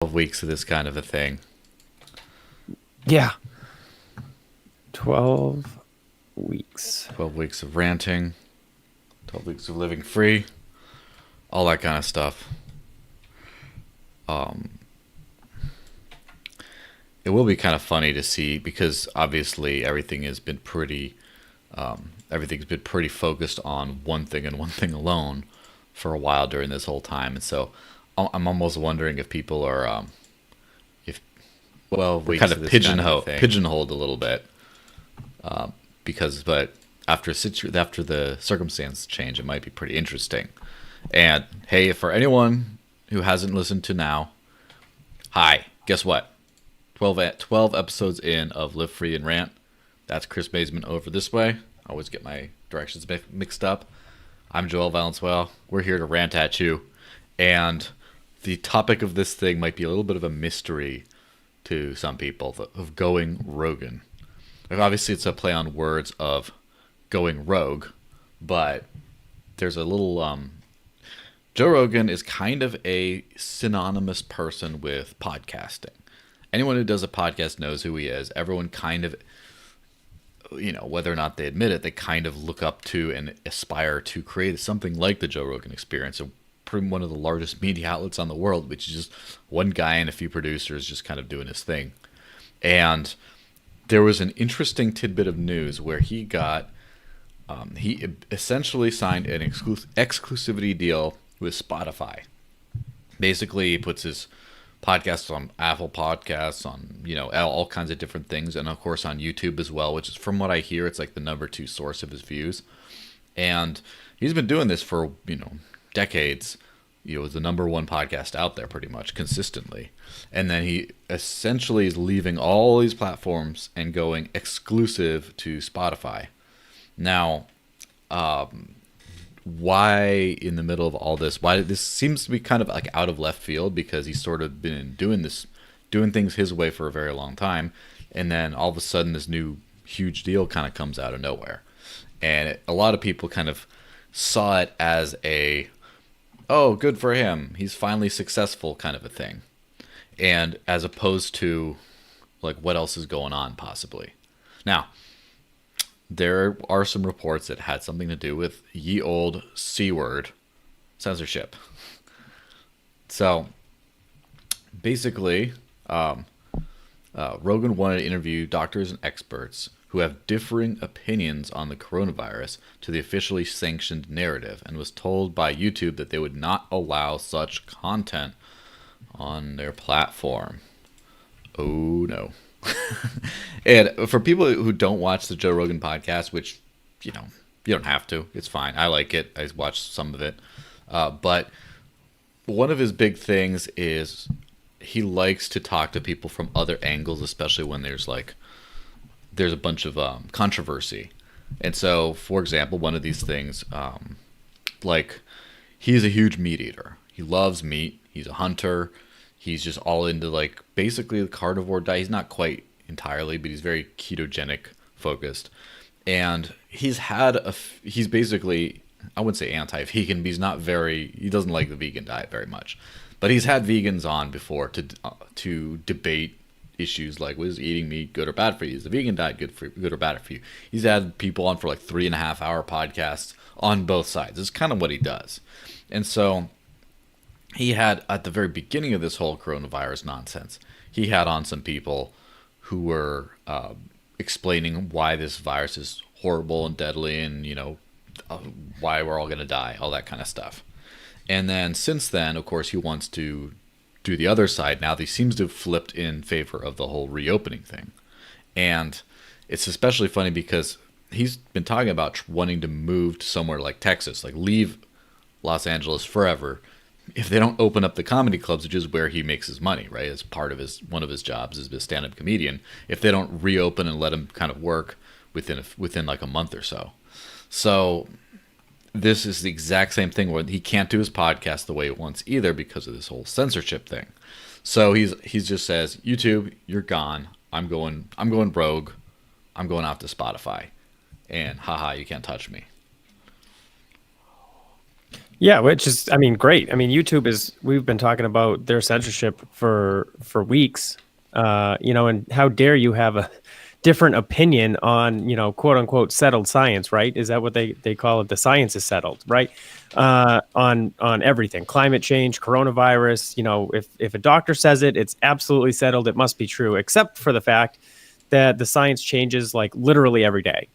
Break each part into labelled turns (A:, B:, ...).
A: 12 weeks of this kind of a thing.
B: Yeah. 12 weeks.
A: 12 weeks of ranting, 12 weeks of living free, all that kind of stuff. Um, it will be kind of funny to see because obviously everything's been pretty focused on one thing and one thing alone for a while during this whole time, and so I'm almost wondering if people are if we're kind of pigeonholed a little bit but after the circumstance change, it might be pretty interesting. And hey, for anyone who hasn't listened to now, hi, guess what? 12 episodes in of Live Free and Rant. That's Chris Baseman over this way. I always get my directions mixed up. I'm Joel Valenzuela. We're here to rant at you. And the topic of this thing might be a little bit of a mystery to some people, of going Rogan. Like, obviously, it's a play on words of going rogue, but there's a little... Joe Rogan is kind of a synonymous person with podcasting. Anyone who does a podcast knows who he is. Everyone kind of, whether or not they admit it, they kind of look up to and aspire to create something like the Joe Rogan Experience, one of the largest media outlets on the world, which is just one guy and a few producers just kind of doing his thing. And there was an interesting tidbit of news where he essentially signed an exclusivity deal with Spotify. Basically, he puts his podcasts on Apple Podcasts, on all kinds of different things, and of course on YouTube as well, which is, from what I hear, it's like the number 2 source of his views. And he's been doing this for decades. It was the number 1 podcast out there pretty much consistently. And then he essentially is leaving all these platforms and going exclusive to Spotify. Now, why in the middle of all this? Why this seems to be kind of like out of left field, because he's sort of been doing things his way for a very long time, and then all of a sudden this new huge deal kind of comes out of nowhere, and a lot of people kind of saw it as oh, good for him, he's finally successful kind of a thing, and as opposed to like what else is going on possibly. Now, there are some reports that had something to do with ye old C word censorship. So basically, Rogan wanted to interview doctors and experts who have differing opinions on the coronavirus to the officially sanctioned narrative, and was told by YouTube that they would not allow such content on their platform. Oh no. And for people who don't watch the Joe Rogan podcast, which, you don't have to. It's fine. I like it. I watched some of it. But one of his big things is he likes to talk to people from other angles, especially when there's a bunch of controversy. And so, for example, one of these things, he's a huge meat eater. He loves meat. He's a hunter. He's just all into basically the carnivore diet. He's not quite entirely, but he's very ketogenic focused. And he's basically, I wouldn't say anti-vegan, but he doesn't like the vegan diet very much. But he's had vegans on before to debate issues like, was eating meat good or bad for you? Is the vegan diet good or bad for you? He's had people on for 3.5-hour podcasts on both sides. It's kind of what he does. And so he had, at the very beginning of this whole coronavirus nonsense, he had on some people who were explaining why this virus is horrible and deadly, and why we're all going to die, all that kind of stuff. And then since then, of course, he wants to do the other side. Now he seems to have flipped in favor of the whole reopening thing. And it's especially funny because he's been talking about wanting to move to somewhere like Texas, leave Los Angeles forever, if they don't open up the comedy clubs, which is where he makes his money, right? As part of one of his jobs as a stand-up comedian. If they don't reopen and let him kind of work within a month or so. So this is the exact same thing where he can't do his podcast the way he wants either because of this whole censorship thing. So he's just says, YouTube, you're gone. I'm going rogue. I'm going out to Spotify, and haha, you can't touch me.
B: Yeah, which is, I mean, great. I mean, YouTube is, we've been talking about their censorship for weeks. And how dare you have a different opinion on, quote unquote settled science, right? Is that what they call it? The science is settled, right? On everything, climate change, coronavirus. If a doctor says it, it's absolutely settled. It must be true, except for the fact that the science changes like literally every day.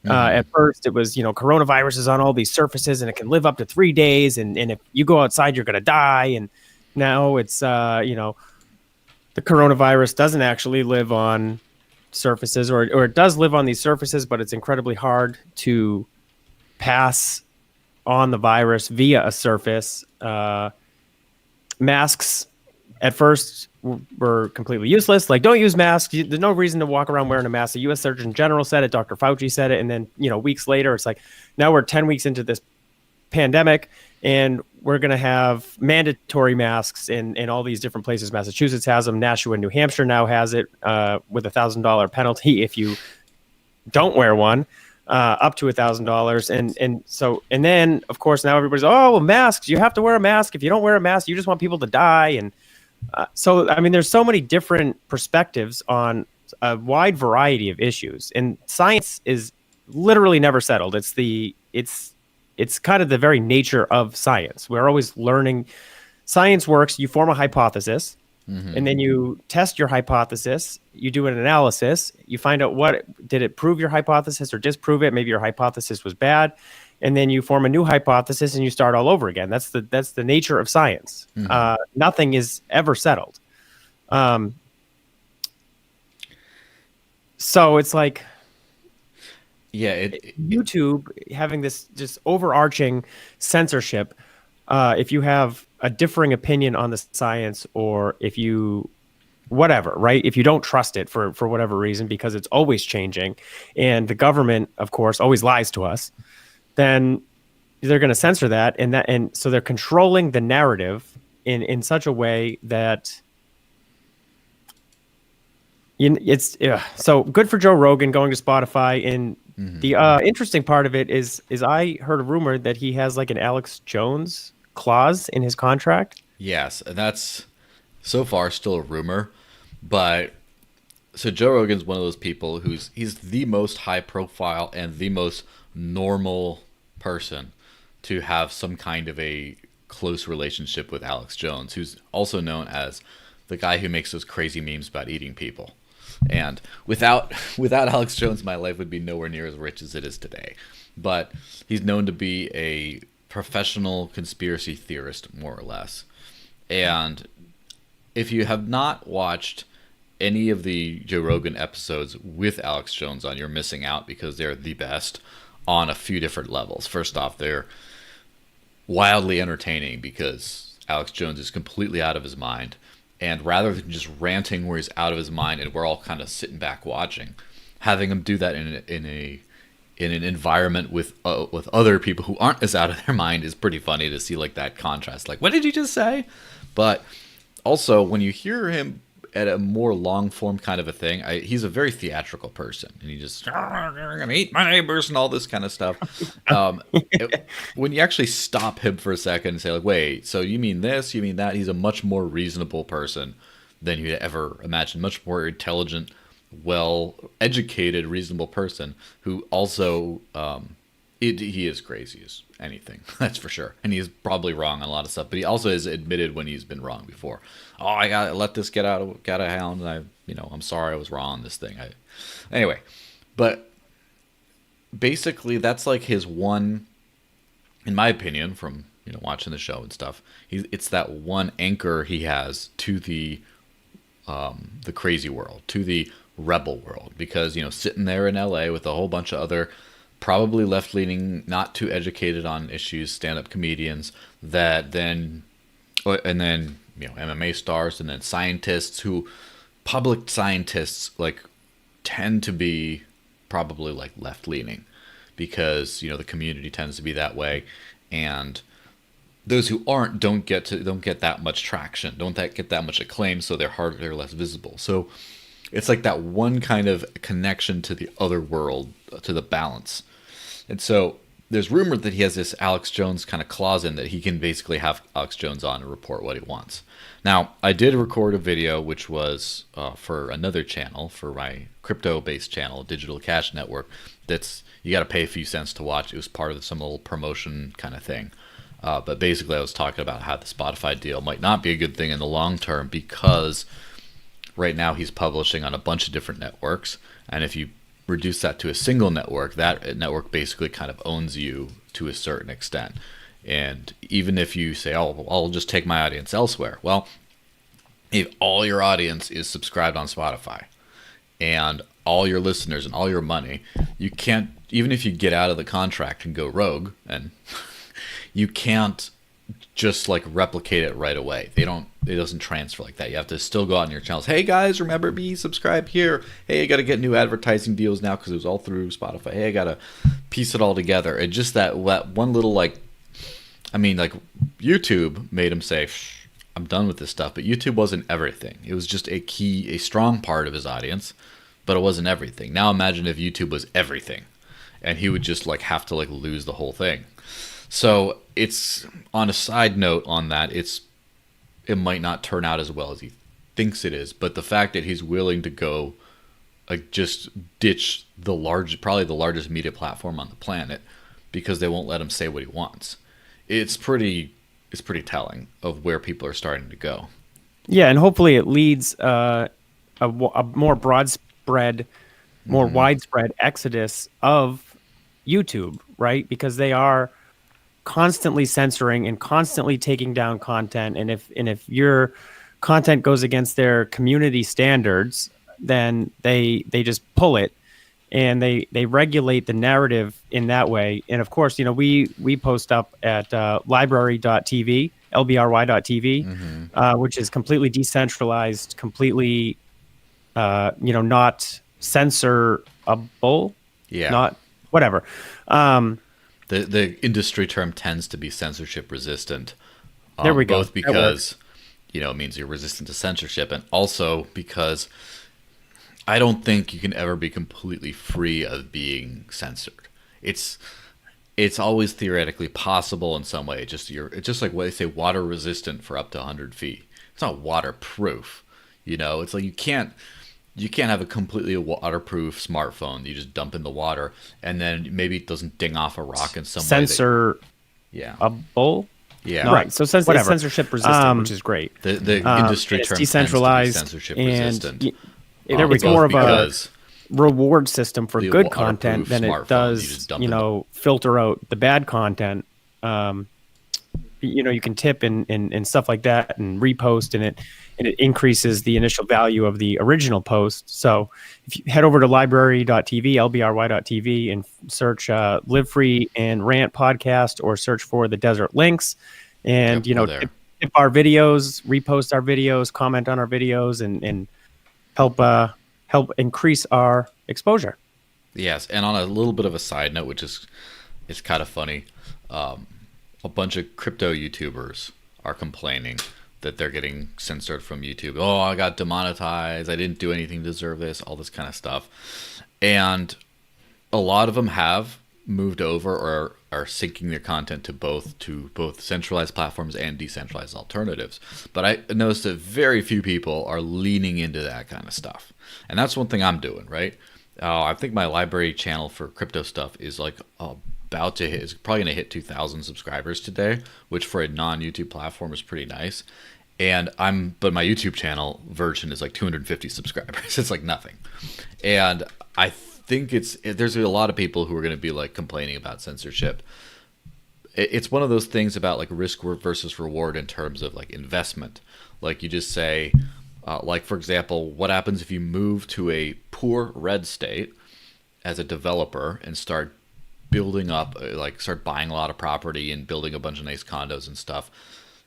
A: Hmm.
B: At first, it was, coronavirus is on all these surfaces and it can live up to 3 days. And if you go outside, you're going to die. And now it's, the coronavirus doesn't actually live on surfaces, or it does live on these surfaces, but it's incredibly hard to pass on the virus via a surface. Masks at first were completely useless. Like, don't use masks. There's no reason to walk around wearing a mask. The U.S. Surgeon General said it. Dr. Fauci said it. And then, weeks later, it's like, now we're 10 weeks into this pandemic and we're going to have mandatory masks in all these different places. Massachusetts has them. Nashua, New Hampshire now has it with $1,000 penalty if you don't wear one. Up to $1,000, and then of course now everybody's, oh, well, masks. You have to wear a mask. If you don't wear a mask, you just want people to die. And so, I mean, there's so many different perspectives on a wide variety of issues, and science is literally never settled. It's kind of the very nature of science. We're always learning. Science works. You form a hypothesis, and then you test your hypothesis. You do an analysis. You find out what did it prove your hypothesis or disprove it. Maybe your hypothesis was bad, and then you form a new hypothesis and you start all over again. That's the nature of science. Nothing is ever settled. So it's like,
A: Yeah,
B: YouTube having this just overarching censorship. If you have a differing opinion on the science, or if you whatever, right? If you don't trust it for whatever reason, because it's always changing, and the government, of course, always lies to us, then they're going to censor that, and so they're controlling the narrative in such a way that it's so good for Joe Rogan going to Spotify. And the interesting part of it is I heard a rumor that he has like an Alex Jones clause in his contract.
A: yes, and that's so far still a rumor, but so Joe Rogan's one of those people he's the most high profile and the most normal person to have some kind of a close relationship with Alex Jones, who's also known as the guy who makes those crazy memes about eating people. And without Alex Jones, my life would be nowhere near as rich as it is today. But he's known to be a professional conspiracy theorist, more or less. And if you have not watched any of the Joe Rogan episodes with Alex Jones on, you're missing out, because they're the best on a few different levels. First off, they're wildly entertaining because Alex Jones is completely out of his mind. And rather than just ranting where he's out of his mind and we're all kind of sitting back watching, having him do that in an environment with other people who aren't as out of their mind is pretty funny to see, like, that contrast. Like, what did you just say? But also, when you hear him at a more long form kind of a thing, he's a very theatrical person, and he just "I'm gonna eat my neighbors" and all this kind of stuff. When you actually stop him for a second and say, like, wait, so you mean this, you mean that, he's a much more reasonable person than you'd ever imagine. Much more intelligent, well educated, reasonable person who also he is crazy as anything, that's for sure, and he's probably wrong on a lot of stuff, but he also has admitted when he's been wrong before. Oh, I gotta let this get out of hand, and I'm sorry, I was wrong on this thing. Anyway, but basically that's like his one, in my opinion, from watching the show and stuff. It's that one anchor he has to the crazy world, to the rebel world, because sitting there in LA with a whole bunch of other probably left-leaning, not too educated on issues stand-up comedians, that then and then MMA stars, and then scientists who public scientists like tend to be probably like left-leaning, because the community tends to be that way, and those who aren't don't get that much traction, don't get that much acclaim, so they're less visible. So it's like that one kind of connection to the other world, to the balance. And so there's rumor that he has this Alex Jones kind of clause in that he can basically have Alex Jones on and report what he wants. Now, I did record a video which was for another channel, for my crypto-based channel, Digital Cash Network. That's, you got to pay a few cents to watch. It was part of some little promotion kind of thing. But basically, I was talking about how the Spotify deal might not be a good thing in the long term, because right now he's publishing on a bunch of different networks. And if you reduce that to a single network, that network basically kind of owns you to a certain extent. And even if you say, oh, I'll just take my audience elsewhere. Well, if all your audience is subscribed on Spotify and all your listeners and all your money, you can't, even if you get out of the contract and go rogue, and you can't just like replicate it right away. It doesn't transfer like that. You have to still go out on your channels. Hey guys, remember me, subscribe here. Hey, I got to get new advertising deals now because it was all through Spotify. Hey, I got to piece it all together. And just that one little like YouTube made him say, I'm done with this stuff. But YouTube wasn't everything. It was just a strong part of his audience, but it wasn't everything. Now imagine if YouTube was everything, and he would just like have to like lose the whole thing. So it's, on a side note on that, it might not turn out as well as he thinks it is. But the fact that he's willing to go just ditch probably the largest media platform on the planet because they won't let him say what he wants. It's pretty telling of where people are starting to go.
B: Yeah, and hopefully it leads a more broad-spread, more widespread exodus of YouTube, right? Because they are constantly censoring and constantly taking down content, and if your content goes against their community standards, then they just pull it, and they regulate the narrative in that way. And of course, we post up at library.tv, lbry.tv, which is completely decentralized, completely not censorable, not whatever.
A: The industry term tends to be censorship resistant.
B: There we go.
A: Both because it means you're resistant to censorship, and also because I don't think you can ever be completely free of being censored. It's always theoretically possible in some way. It's just like what they say, water resistant for up to 100 feet. It's not waterproof. It's like you can't have a completely waterproof smartphone that you just dump in the water and then maybe it doesn't ding off a rock in some way.
B: A bowl?
A: Yeah.
B: No, right. So it's censorship resistant, which is great.
A: The industry term
B: decentralized,
A: tends to be censorship resistant.
B: It's more of a reward system for good content than it does, filter out the bad content. You can tip and stuff like that and repost, and it increases the initial value of the original post. So if you head over to library.tv, lbry.tv, and search Live Free and Rant podcast, or search for the Desert Links, and tip our videos, repost our videos, comment on our videos, and help increase our exposure.
A: Yes, and on a little bit of a side note, which is kind of funny, a bunch of crypto YouTubers are complaining that they're getting censored from YouTube. Oh, I got demonetized. I didn't do anything to deserve this, all this kind of stuff. And a lot of them have moved over or are syncing their content to both centralized platforms and decentralized alternatives. But I noticed that very few people are leaning into that kind of stuff. And that's one thing I'm doing, right? I think my library channel for crypto stuff is like about to hit, is probably going to hit 2,000 subscribers today, which for a non-YouTube platform is pretty nice. But my YouTube channel version is like 250 subscribers. It's like nothing. And I think there's a lot of people who are going to be like complaining about censorship. It's one of those things about like risk versus reward in terms of like investment. Like you just say, like for example, what happens if you move to a poor red state as a developer and start building up, start buying a lot of property and building a bunch of nice condos and stuff?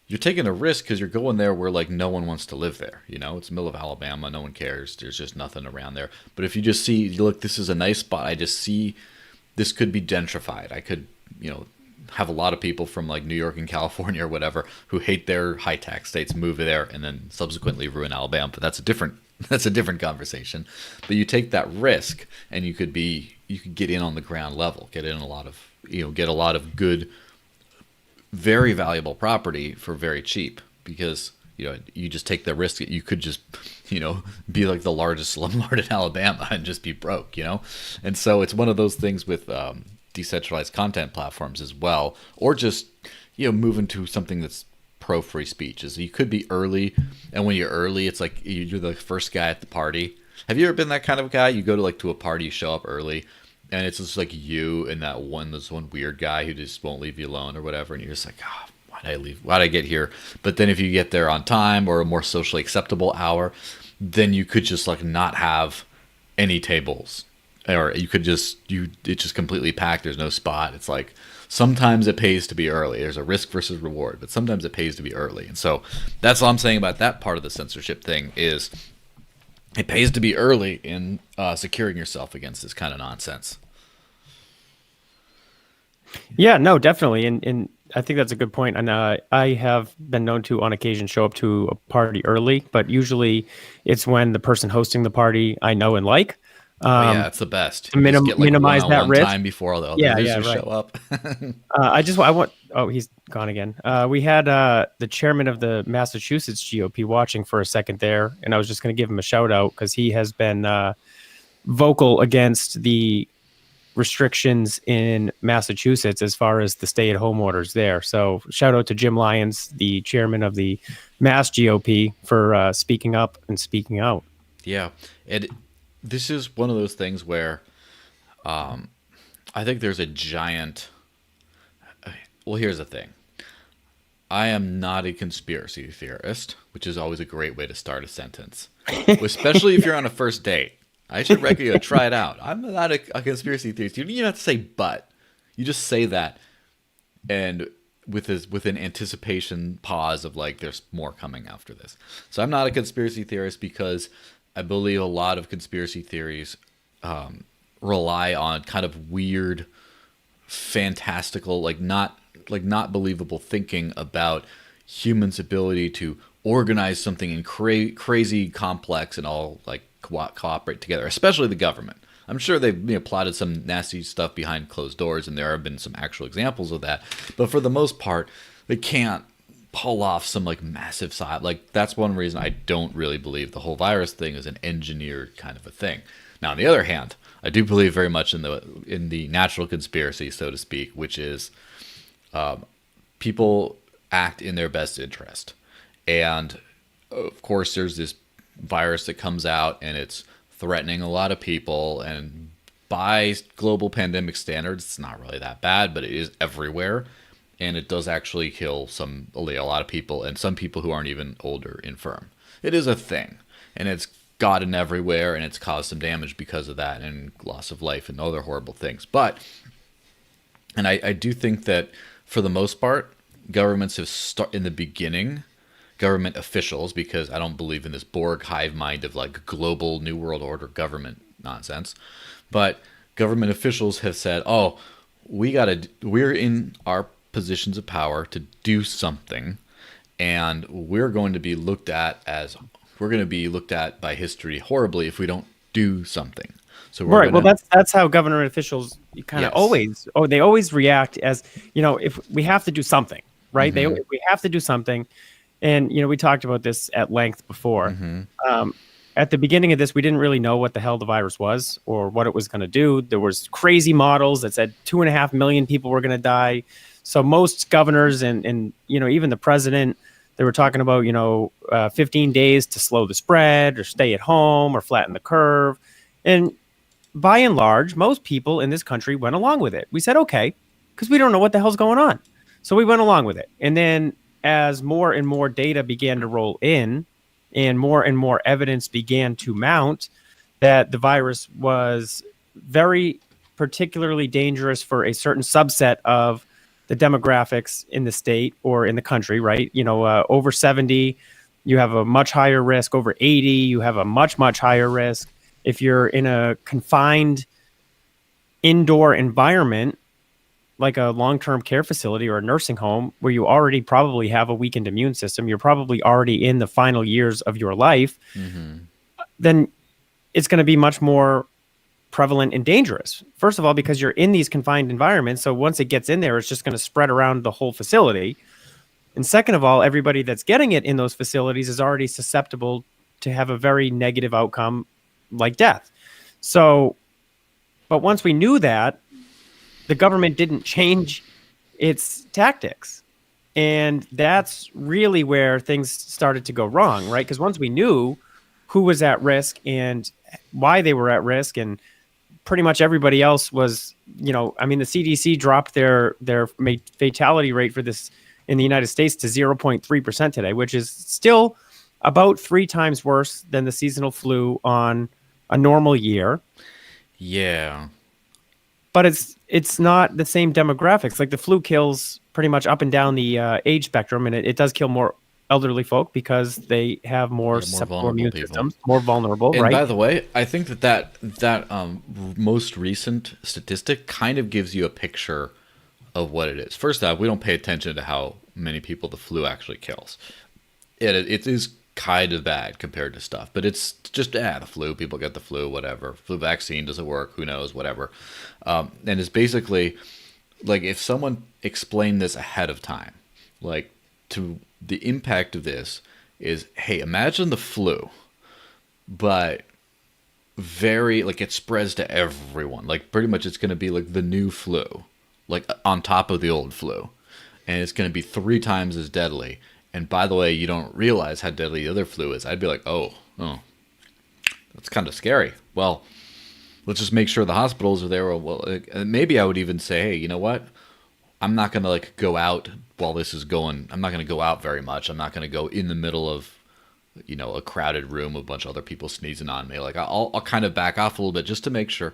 A: You're taking a risk because you're going there where like no one wants to live there. It's the middle of Alabama. No one cares. There's just nothing around there. But if you just see, look, this is a nice spot. I just see this could be gentrified. I could, have a lot of people from like New York and California or whatever who hate their high tax states move there and then subsequently ruin Alabama. But that's a different conversation. But you take that risk and you could be you could get in on the ground level, get in a lot of, get a lot of good, very valuable property for very cheap, because you just take the risk that you could just be like the largest slumlord in Alabama and just be broke, and so it's one of those things with decentralized content platforms as well, or just move into something that's pro free speech. Is you could be early, and when you're early, it's like you're the first guy at the party. Have you ever been that kind of guy? You go to a party, you show up early, and it's just like you and this one weird guy who just won't leave you alone or whatever, and you're just like, oh, why did I leave? Why did I get here? But then if you get there on time or a more socially acceptable hour, then you could just like not have any tables, or you could it's just completely packed. There's no spot. It's like sometimes it pays to be early. There's a risk versus reward, but sometimes it pays to be early. And so that's all I'm saying about that part of the censorship thing is it pays to be early in securing yourself against this kind of nonsense.
B: Yeah, no, definitely. And I think that's a good point. And I have been known to, on occasion, show up to a party early, but usually it's when the person hosting the party I know and like.
A: Yeah, it's the best.
B: To minimize that risk.
A: Time before all the other visitors show up.
B: He's gone again. We had the chairman of the Massachusetts GOP watching for a second there, and I was just going to give him a shout out because he has been vocal against the restrictions in Massachusetts as far as the stay-at-home orders there. So shout out to Jim Lyons, the chairman of the Mass GOP, for speaking up and speaking out.
A: Yeah, and this is one of those things where I think there's a giant... Well, here's the thing. I am not a conspiracy theorist, which is always a great way to start a sentence, especially if you're on a first date. I should recommend you try it out. I'm not a conspiracy theorist. You don't even have to say "but." You just say that, and with an anticipation pause of like, there's more coming after this. So I'm not a conspiracy theorist because I believe a lot of conspiracy theories rely on kind of weird, fantastical, not believable thinking about humans' ability to organize something in crazy complex and all like cooperate together, especially the government. I'm sure they've plotted some nasty stuff behind closed doors, and there have been some actual examples of that. But for the most part, they can't pull off some like massive side. Like that's one reason I don't really believe the whole virus thing is an engineered kind of a thing. Now, on the other hand, I do believe very much in the natural conspiracy, so to speak, which is people act in their best interest. And of course, there's this virus that comes out and it's threatening a lot of people, and by global pandemic standards, it's not really that bad, but it is everywhere, and it does actually kill a lot of people, and some people who aren't even old or infirm. It is a thing, and it's gotten everywhere, and it's caused some damage because of that, and loss of life and other horrible things. But, and I do think that for the most part, governments have in the beginning, government officials, because I don't believe in this Borg hive mind of like global New World Order government nonsense, but government officials have said, oh, we're in our positions of power to do something, and we're going to be looked at by history horribly if we don't do something. So
B: well, that's how government officials kind of they always react as, if we have to do something, right?
A: Mm-hmm.
B: We have to do something. And, we talked about this at length before. Mm-hmm. At the beginning of this, we didn't really know what the hell the virus was or what it was going to do. There was crazy models that said 2.5 million people were going to die. So most governors and even the president, they were talking about, 15 days to slow the spread or stay at home or flatten the curve. And by and large, most people in this country went along with it. We said, okay, because we don't know what the hell's going on. So we went along with it. And then as more and more data began to roll in and more evidence began to mount that the virus was very particularly dangerous for a certain subset of the demographics in the state or in the country, right? Over 70, you have a much higher risk. Over 80, you have a much, much higher risk. If you're in a confined indoor environment, like a long-term care facility or a nursing home where you already probably have a weakened immune system, you're probably already in the final years of your life, mm-hmm. then it's going to be much more prevalent and dangerous. First of all, because you're in these confined environments. So once it gets in there, it's just going to spread around the whole facility. And second of all, everybody that's getting it in those facilities is already susceptible to have a very negative outcome like death. So, but once we knew that, the government didn't change its tactics. And that's really where things started to go wrong, right? Because once we knew who was at risk and why they were at risk, and pretty much everybody else was, I mean, the CDC dropped their fatality rate for this in the United States to 0.3% today, which is still about 3 times worse than the seasonal flu on a normal year.
A: Yeah.
B: But it's not the same demographics. Like the flu kills pretty much up and down the age spectrum, and it does kill more elderly folk because they have more susceptible immune systems, more vulnerable,
A: and
B: right?
A: By the way, I think that most recent statistic kind of gives you a picture of what it is. First off, we don't pay attention to how many people the flu actually kills. It is kind of bad compared to stuff, but it's just the flu. People get the flu, whatever. Flu vaccine doesn't work. Who knows? Whatever. And it's basically like if someone explained this ahead of time, like to the impact of this is, hey, imagine the flu, but very like it spreads to everyone. Like pretty much it's going to be like the new flu, like on top of the old flu, and it's going to be 3 times as deadly. And by the way, you don't realize how deadly the other flu is. I'd be like, oh, that's kind of scary. Well, let's just make sure the hospitals are there. Well, maybe I would even say, hey, you know what? I'm not going to like go out while this is going. I'm not going to go out very much. I'm not going to go in the middle of, a crowded room with a bunch of other people sneezing on me. Like I'll kind of back off a little bit just to make sure,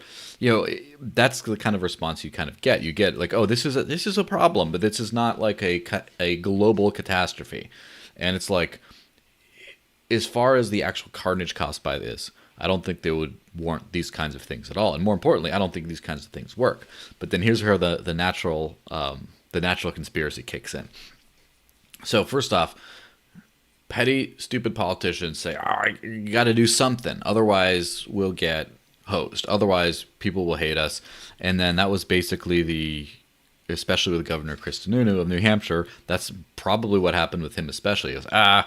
A: that's the kind of response you kind of get. You get like, oh, this is a problem, but this is not like a global catastrophe. And it's like, as far as the actual carnage caused by this, I don't think they would warrant these kinds of things at all. And more importantly, I don't think these kinds of things work. But then here's where the natural conspiracy kicks in. So first off, petty, stupid politicians say, you got to do something. Otherwise, we'll get hosed. Otherwise, people will hate us. And then that was basically especially with Governor Chris Sununu of New Hampshire, that's probably what happened with him especially. It was,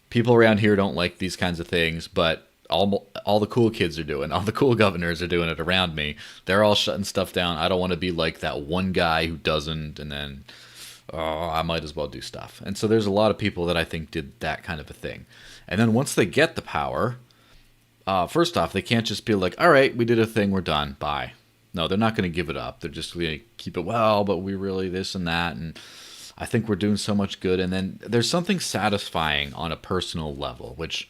A: people around here don't like these kinds of things, but all the cool kids are doing, all the cool governors are doing it around me. They're all shutting stuff down. I don't want to be like that one guy who doesn't, and then I might as well do stuff. And so there's a lot of people that I think did that kind of a thing. And then once they get the power, first off, they can't just be like, all right, we did a thing, we're done, bye. No, they're not going to give it up. They're just going to keep it, but we really this and that, and I think we're doing so much good. And then there's something satisfying on a personal level, which,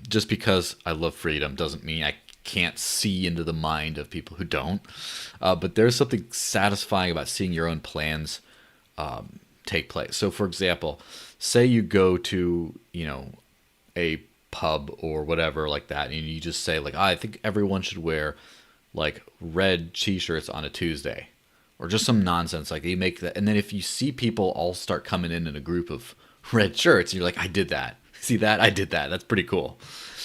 A: just because I love freedom doesn't mean I can't see into the mind of people who don't. But there's something satisfying about seeing your own plans take place. So, for example, say you go to, a pub or whatever like that, and you just say, like, I think everyone should wear, like, red T-shirts on a Tuesday. Or just some nonsense. Like, you make that. And then if you see people all start coming in a group of red shirts, you're like, I did that. See that? I did that. That's pretty cool.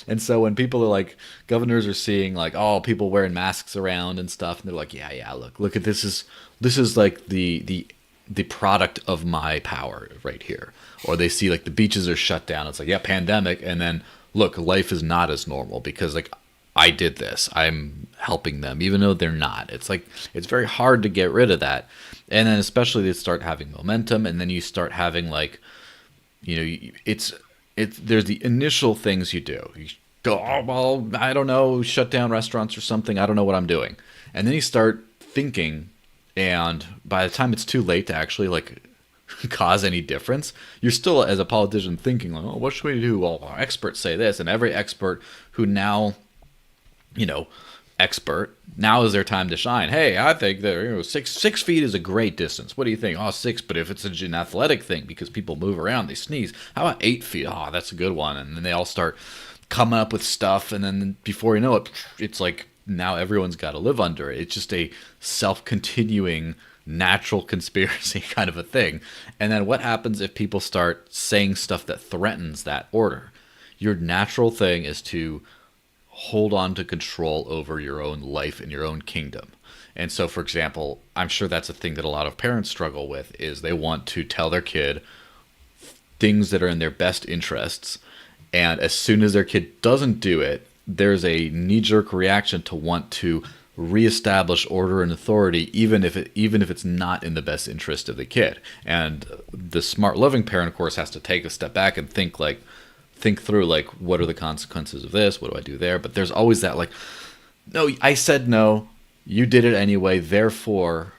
A: And so when people are like, governors are seeing like, oh, people wearing masks around and stuff, and they're like, yeah, look at this is like the product of my power right here. Or they see like the beaches are shut down. It's like, yeah, pandemic. And then look, life is not as normal because like I did this. I'm helping them, even though they're not. It's like, it's very hard to get rid of that. And then especially they start having momentum, and then you start having like, there's the initial things you do. You go, oh, well, I don't know, shut down restaurants or something. I don't know what I'm doing. And then you start thinking, and by the time it's too late to actually like cause any difference, you're still as a politician thinking like, oh, what should we do? Well, our experts say this, and every expert who now, now is their time to shine. Hey, I think that 6 feet is a great distance. What do you think? Oh, 6, but if it's an athletic thing because people move around, they sneeze. How about 8 feet? Oh, that's a good one. And then they all start coming up with stuff, and then before you know it, it's like now everyone's got to live under it. It's just a self-continuing natural conspiracy kind of a thing. And then what happens if people start saying stuff that threatens that order? Your natural thing is to hold on to control over your own life and your own kingdom. And so, for example, I'm sure that's a thing that a lot of parents struggle with is they want to tell their kid things that are in their best interests. And as soon as their kid doesn't do it, there's a knee-jerk reaction to want to reestablish order and authority, even if it's not in the best interest of the kid. And the smart, loving parent, of course, has to take a step back and think through like, what are the consequences of this? What do I do there? But there's always that like, no, I said no, you did it anyway. Therefore,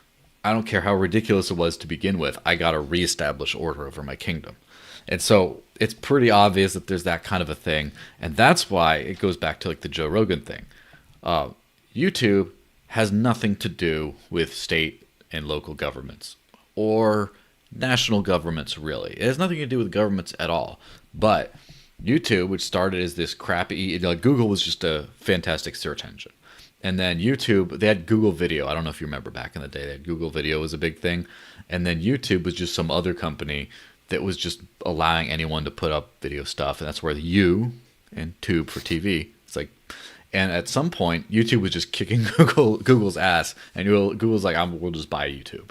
A: I don't care how ridiculous it was to begin with. I got to reestablish order over my kingdom. And so it's pretty obvious that there's that kind of a thing. And that's why it goes back to like the Joe Rogan thing. YouTube has nothing to do with state and local governments or national governments, really. It has nothing to do with governments at all. But YouTube, which started as this crappy, like Google was just a fantastic search engine. And then YouTube, they had Google Video. I don't know if you remember back in the day, that Google Video was a big thing. And then YouTube was just some other company that was just allowing anyone to put up video stuff. And that's where the U and tube for TV. It's like, and at some point, YouTube was just kicking Google's ass. And Google's like, we'll just buy YouTube.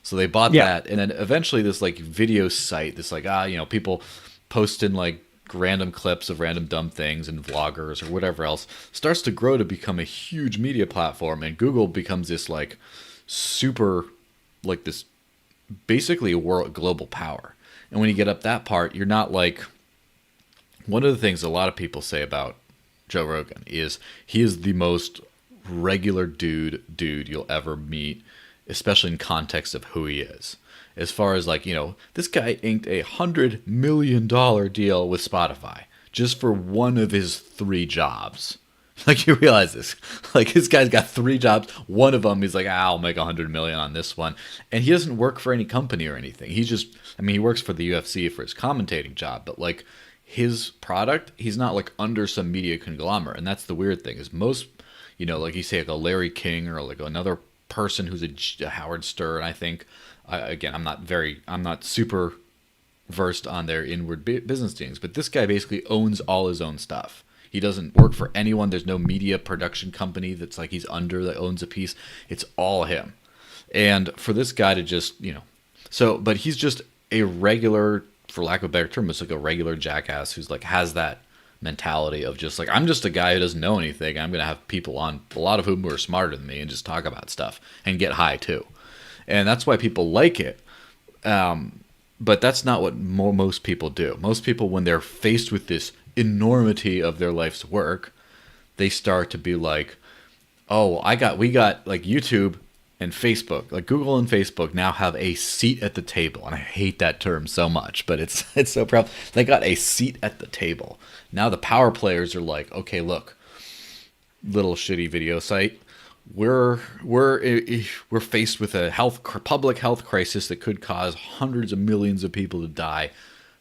A: So they bought that. And then eventually this like video site, this like, people posting like random clips of random dumb things and vloggers or whatever else starts to grow to become a huge media platform. And Google becomes this like super, like this basically a global power. And when you get up that part, you're not like, one of the things a lot of people say about Joe Rogan is he is the most regular dude you'll ever meet, especially in context of who he is. As far as like, this guy inked $100 million deal with Spotify just for one of his 3 jobs. Like, you realize this, like this guy's got 3 jobs. One of them, he's like, I'll make $100 million on this one. And he doesn't work for any company or anything. He's just, he works for the UFC for his commentating job, but like his product, he's not like under some media conglomerate. And that's the weird thing is most, like you say, like a Larry King or like another person who's a Howard Stern, I think. Again, I'm not super versed on their inward business dealings, but this guy basically owns all his own stuff. He doesn't work for anyone. There's no media production company that's like he's under that owns a piece. It's all him. And for this guy to just, but he's just a regular, for lack of a better term, it's like a regular jackass who's like has that mentality of just like, I'm just a guy who doesn't know anything. I'm going to have people on, a lot of whom are smarter than me, and just talk about stuff and get high too. And that's why people like it. But that's not what most people do. Most people, when they're faced with this enormity of their life's work, they start to be like, oh, we got like YouTube and Facebook, like Google and Facebook now have a seat at the table. And I hate that term so much, but it's so proud. They got a seat at the table. Now the power players are like, okay, look, little shitty video site. We're faced with a public health crisis that could cause hundreds of millions of people to die.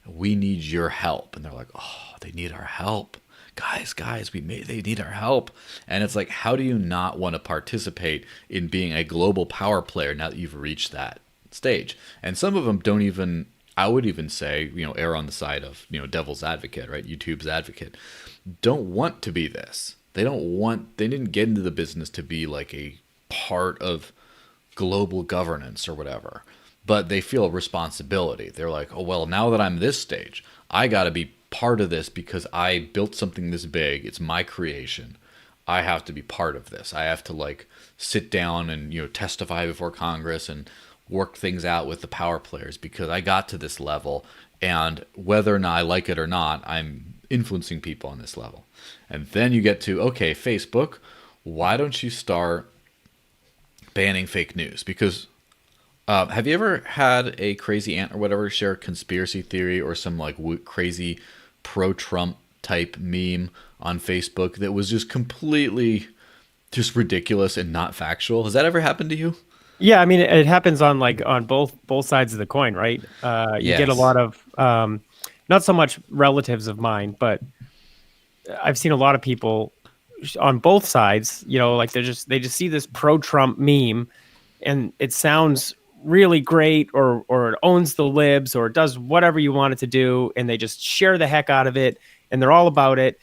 A: We need your help. And they're like, oh, they need our help. Guys, they need our help. And it's like, how do you not want to participate in being a global power player now that you've reached that stage? And some of them don't even, I would even say, err on the side of, devil's advocate, right? YouTube's advocate. Don't want to be this. They didn't get into the business to be like a part of global governance or whatever, but they feel a responsibility. They're like, oh, well, now that I'm this stage, I got to be part of this because I built something this big. It's my creation. I have to be part of this. I have to like sit down and, testify before Congress and work things out with the power players because I got to this level, and whether or not I like it or not, I'm influencing people on this level. And then you get to, okay, Facebook, why don't you start banning fake news? Because have you ever had a crazy aunt or whatever share a conspiracy theory or some like crazy pro-Trump type meme on Facebook that was just completely just ridiculous and not factual? Has that ever happened to you?
B: Yeah, I mean, it happens on both sides of the coin, right? You get a lot of not so much relatives of mine, but I've seen a lot of people on both sides, like they just see this pro-Trump meme and it sounds really great or it owns the libs or it does whatever you want it to do, and they just share the heck out of it and they're all about it.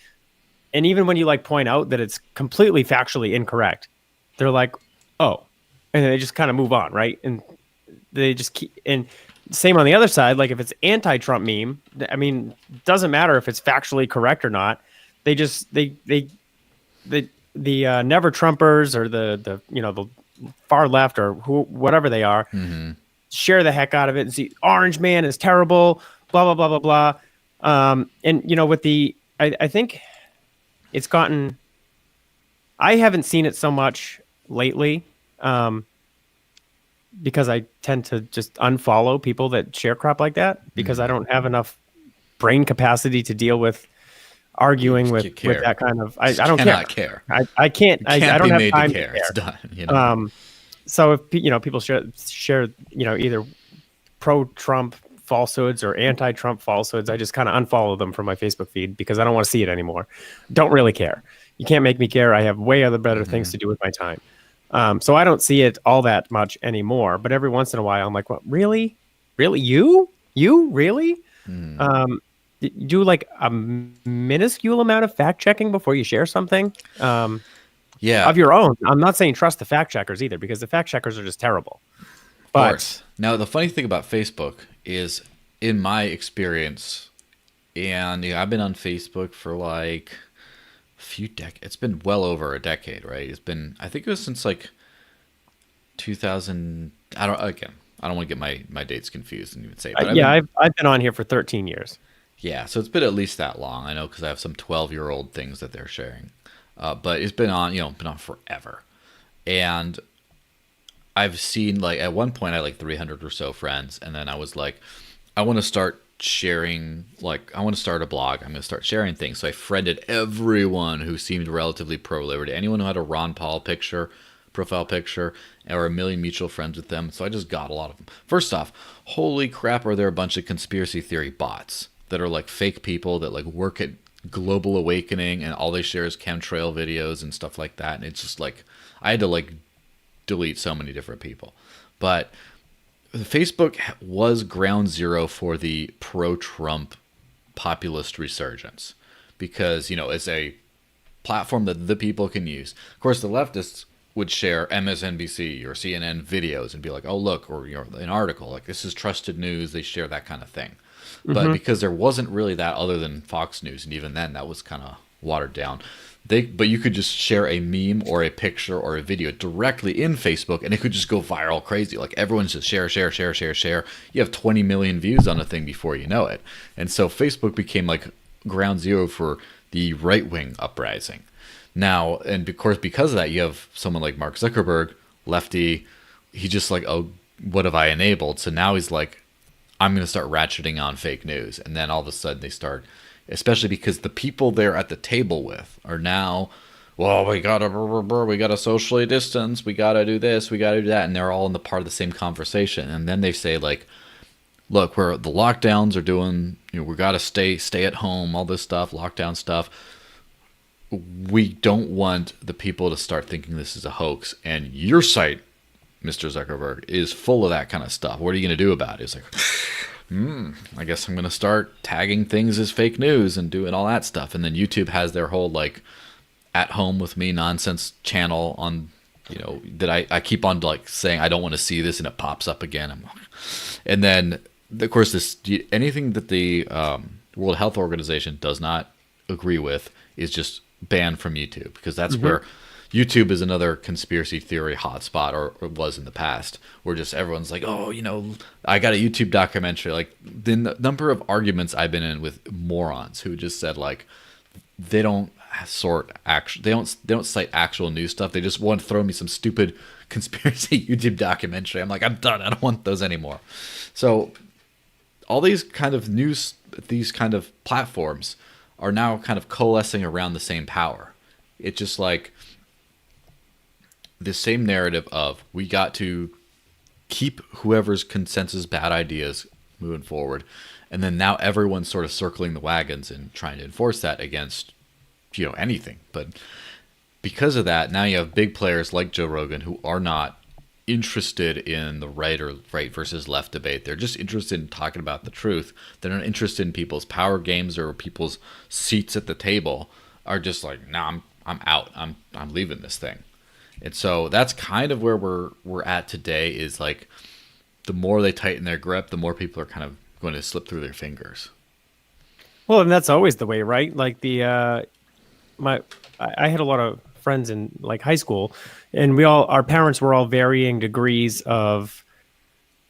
B: and even when you like point out that it's completely factually incorrect, they're like, oh, and then they just kind of move on, right? And they just keep, and same on the other side. Like if it's anti-Trump meme, I mean, it doesn't matter if it's factually correct or not. They just the never Trumpers or the the far left or whatever they are share the heck out of it and see Orange Man is terrible, blah blah blah blah blah. And with I think it's gotten. I haven't seen it so much lately. Because I tend to just unfollow people that share crap like that because I don't have enough brain capacity to deal with arguing with that kind of. I don't care. I can't. I don't have time to care. It's done. So if people share either pro-Trump falsehoods or anti-Trump falsehoods, I just kind of unfollow them from my Facebook feed because I don't want to see it anymore. Don't really care. You can't make me care. I have way other better things to do with my time. So I don't see it all that much anymore, but every once in a while I'm like, what, really? You really? Do like a minuscule amount of fact checking before you share something? Of your own. I'm not saying trust the fact checkers either because the fact checkers are just terrible. But
A: of course. Now the funny thing about Facebook is in my experience, and I've been on Facebook for like few decades. It's been well over a decade, right? It's been, I think it was since like 2000. I don't want to get my dates confused and even say, but
B: I've been on here for 13 years.
A: Yeah, so it's been at least that long. I know because I have some 12-year-old things that they're sharing, but it's been on, been on forever, and I've seen like at one point I had like 300 or so friends, and then I was like, I want to start sharing, like I want to start a blog. I'm going to start sharing things. So I friended everyone who seemed relatively pro-liberty, anyone who had a Ron Paul profile picture, or a million mutual friends with them. So I just got a lot of them. First off, holy crap, are there a bunch of conspiracy theory bots that are like fake people that like work at Global Awakening and all they share is chemtrail videos and stuff like that. And it's just like, I had to like delete so many different people. But Facebook was ground zero for the pro-Trump populist resurgence because, it's a platform that the people can use. Of course, the leftists would share MSNBC or CNN videos and be like, oh, look, or an article, like this is trusted news. They share that kind of thing. But because there wasn't really that other than Fox News, and even then that was kind of watered down. But you could just share a meme or a picture or a video directly in Facebook, and it could just go viral crazy. Like everyone's just share. You have 20 million views on a thing before you know it. And so Facebook became like ground zero for the right-wing uprising. Now, and of course, because of that, you have someone like Mark Zuckerberg, lefty. He's just like, oh, what have I enabled? So now he's like, I'm going to start ratcheting on fake news. And then all of a sudden they start, especially because the people they're at the table with are now, well, we gotta socially distance, we gotta do this, we gotta do that, and they're all in the part of the same conversation. And then they say like, look, where the lockdowns are doing, we gotta stay at home, all this stuff, lockdown stuff. We don't want the people to start thinking this is a hoax, and your site, Mr. Zuckerberg, is full of that kind of stuff. What are you gonna do about it? It's like, I guess I'm going to start tagging things as fake news and doing all that stuff. And then YouTube has their whole like at home with me nonsense channel on, that I keep on like saying, I don't want to see this, and it pops up again. And then of course anything that the World Health Organization does not agree with is just banned from YouTube, because that's where YouTube is another conspiracy theory hotspot, or was in the past, where just everyone's like, oh, I got a YouTube documentary. Like the number of arguments I've been in with morons who just said like they don't they don't cite actual news stuff. They just want to throw me some stupid conspiracy YouTube documentary. I'm like, I'm done. I don't want those anymore. So all these kind of these kind of platforms are now kind of coalescing around the same power. It's just like the same narrative of we got to keep whoever's consensus bad ideas moving forward, and then now everyone's sort of circling the wagons and trying to enforce that against anything. But because of that, now you have big players like Joe Rogan who are not interested in the right versus left debate. They're just interested in talking about the truth. They're not interested in people's power games or people's seats at the table. are just like, nah, I'm out. I'm leaving this thing. And so that's kind of where we're at today. Is like the more they tighten their grip, the more people are kind of going to slip through their fingers.
B: Well, and that's always the way, right? Like my I had a lot of friends in like high school, and our parents were all varying degrees of,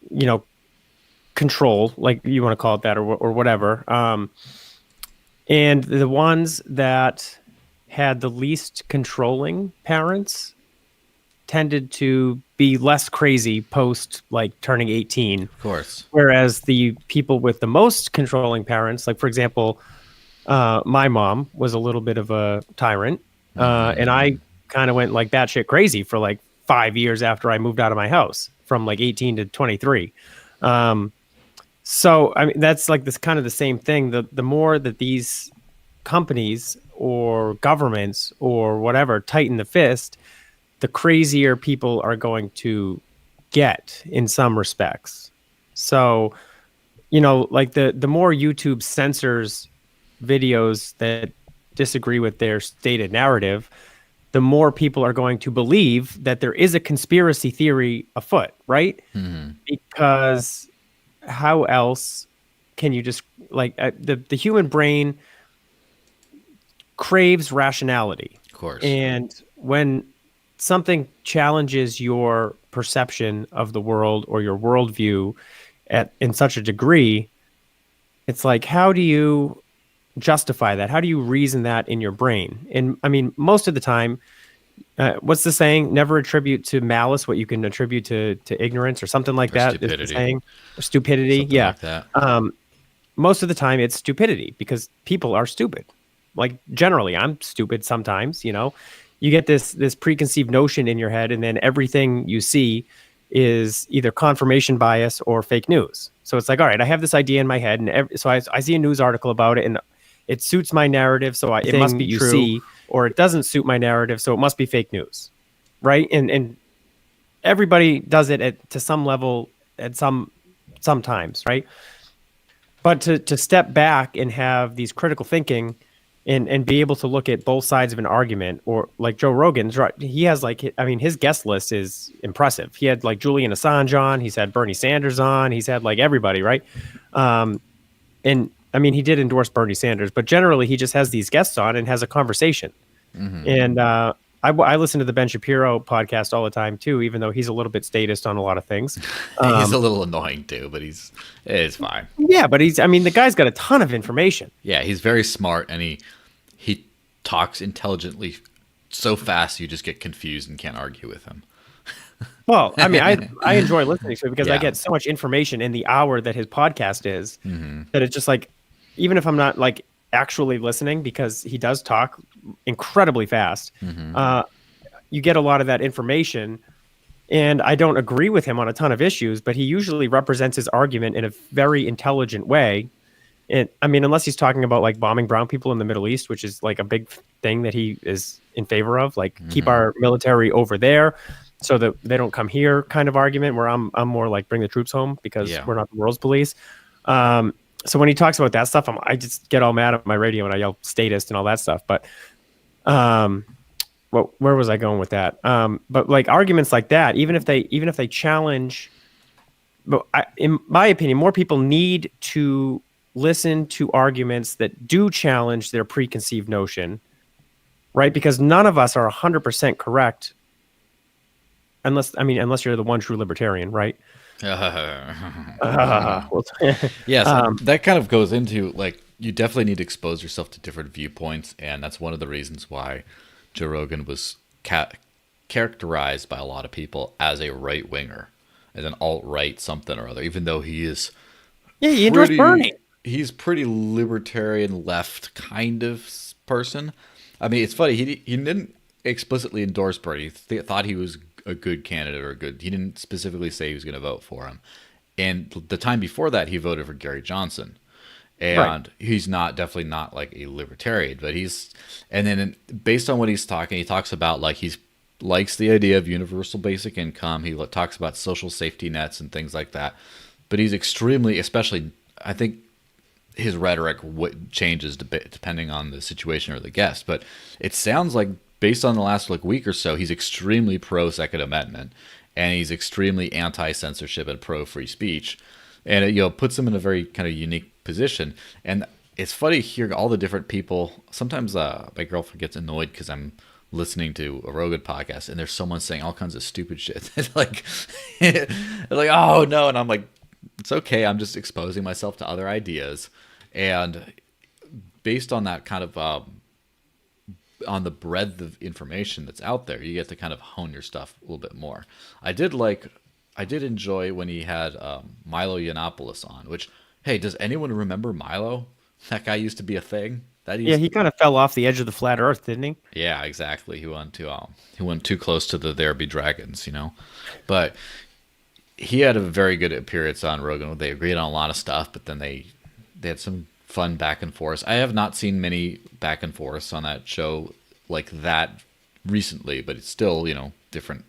B: you know, control, like you want to call it that, or whatever. And the ones that had the least controlling parents tended to be less crazy post like turning 18.
A: Of course.
B: Whereas the people with the most controlling parents, like for example, my mom was a little bit of a tyrant, and I kind of went like batshit crazy for like 5 years after I moved out of my house from like 18 to 23. So I mean, that's like this kind of the same thing. The more that these companies or governments or whatever tighten the fist, the crazier people are going to get in some respects. So, like the more YouTube censors videos that disagree with their stated narrative, the more people are going to believe that there is a conspiracy theory afoot, right? Because how else can you just the human brain craves rationality.
A: Of course.
B: And when something challenges your perception of the world or your worldview in such a degree, it's like, how do you justify that? How do you reason that in your brain? And I mean, most of the time, what's the saying? Never attribute to malice what you can attribute to ignorance or something like that.
A: Stupidity.
B: Is the saying. Or stupidity.
A: Something
B: yeah.
A: like that.
B: Most of the time it's stupidity because people are stupid. Like generally, I'm stupid sometimes, You get this preconceived notion in your head, and then everything you see is either confirmation bias or fake news. So it's like, all right, I have this idea in my head, and so I see a news article about it, and it suits my narrative, so it must be true. See, or it doesn't suit my narrative, so it must be fake news, right? And everybody does it to some level at sometimes, right? But to step back and have these critical thinking and be able to look at both sides of an argument, or like Joe Rogan's, right? He has his guest list is impressive. He had like Julian Assange on, he's had Bernie Sanders on, he's had like everybody, right? And I mean, he did endorse Bernie Sanders, but generally he just has these guests on and has a conversation. And I listen to the Ben Shapiro podcast all the time too, even though he's a little bit statist on a lot of things.
A: He's a little annoying too, but it's fine.
B: Yeah, but the guy's got a ton of information.
A: Yeah, he's very smart, and he talks intelligently so fast you just get confused and can't argue with him.
B: Well, I mean, I enjoy listening to it because I get so much information in the hour that his podcast is that it's just like, even if I'm not like actually listening, because he does talk incredibly fast, you get a lot of that information. And I don't agree with him on a ton of issues, but he usually represents his argument in a very intelligent way. And I mean, unless he's talking about like bombing brown people in the Middle East, which is like a big thing that he is in favor of, like keep our military over there so that they don't come here kind of argument, where I'm more like bring the troops home because we're not the world's police. So when he talks about that stuff, I just get all mad at my radio and I yell statist and all that stuff. But where was I going with that? But like arguments like that, even if they challenge, but in my opinion, more people need to listen to arguments that do challenge their preconceived notion, right? Because none of us are 100% correct, unless you're the one true libertarian, right?
A: Yes, that kind of goes into like, you definitely need to expose yourself to different viewpoints, and that's one of the reasons why Joe Rogan was characterized by a lot of people as a right winger, as an alt-right something or other, even though he is
B: he endorsed Bernie.
A: He's pretty libertarian left kind of person. I mean, it's funny, he didn't explicitly endorse Bernie. He thought he was a good candidate he didn't specifically say he was going to vote for him. And the time before that, he voted for Gary Johnson. And he's definitely not like a libertarian, but and then based on what he's talking, he talks about like he likes the idea of universal basic income. He talks about social safety nets and things like that. But he's extremely, especially, I think his rhetoric changes depending on the situation or the guest. But it sounds like, based on the last like week or so, he's extremely pro Second Amendment, and he's extremely anti censorship and pro free speech, and it puts him in a very kind of unique position. And it's funny to hear all the different people. Sometimes my girlfriend gets annoyed because I'm listening to a Rogan podcast and there's someone saying all kinds of stupid shit. It's like, oh no, and I'm like, it's okay. I'm just exposing myself to other ideas, and based on that kind of on the breadth of information that's out there, you get to kind of hone your stuff a little bit more. I did enjoy when he had Milo Yiannopoulos on. Which, hey, does anyone remember Milo? That guy used to be a thing.
B: He kind of fell off the edge of the flat Earth, didn't he?
A: Yeah, exactly. He went too close to the There Be Dragons, But he had a very good appearance on Rogan. They agreed on a lot of stuff, but then they had some fun back and forth. I have not seen many back and forths on that show like that recently, but it's still, different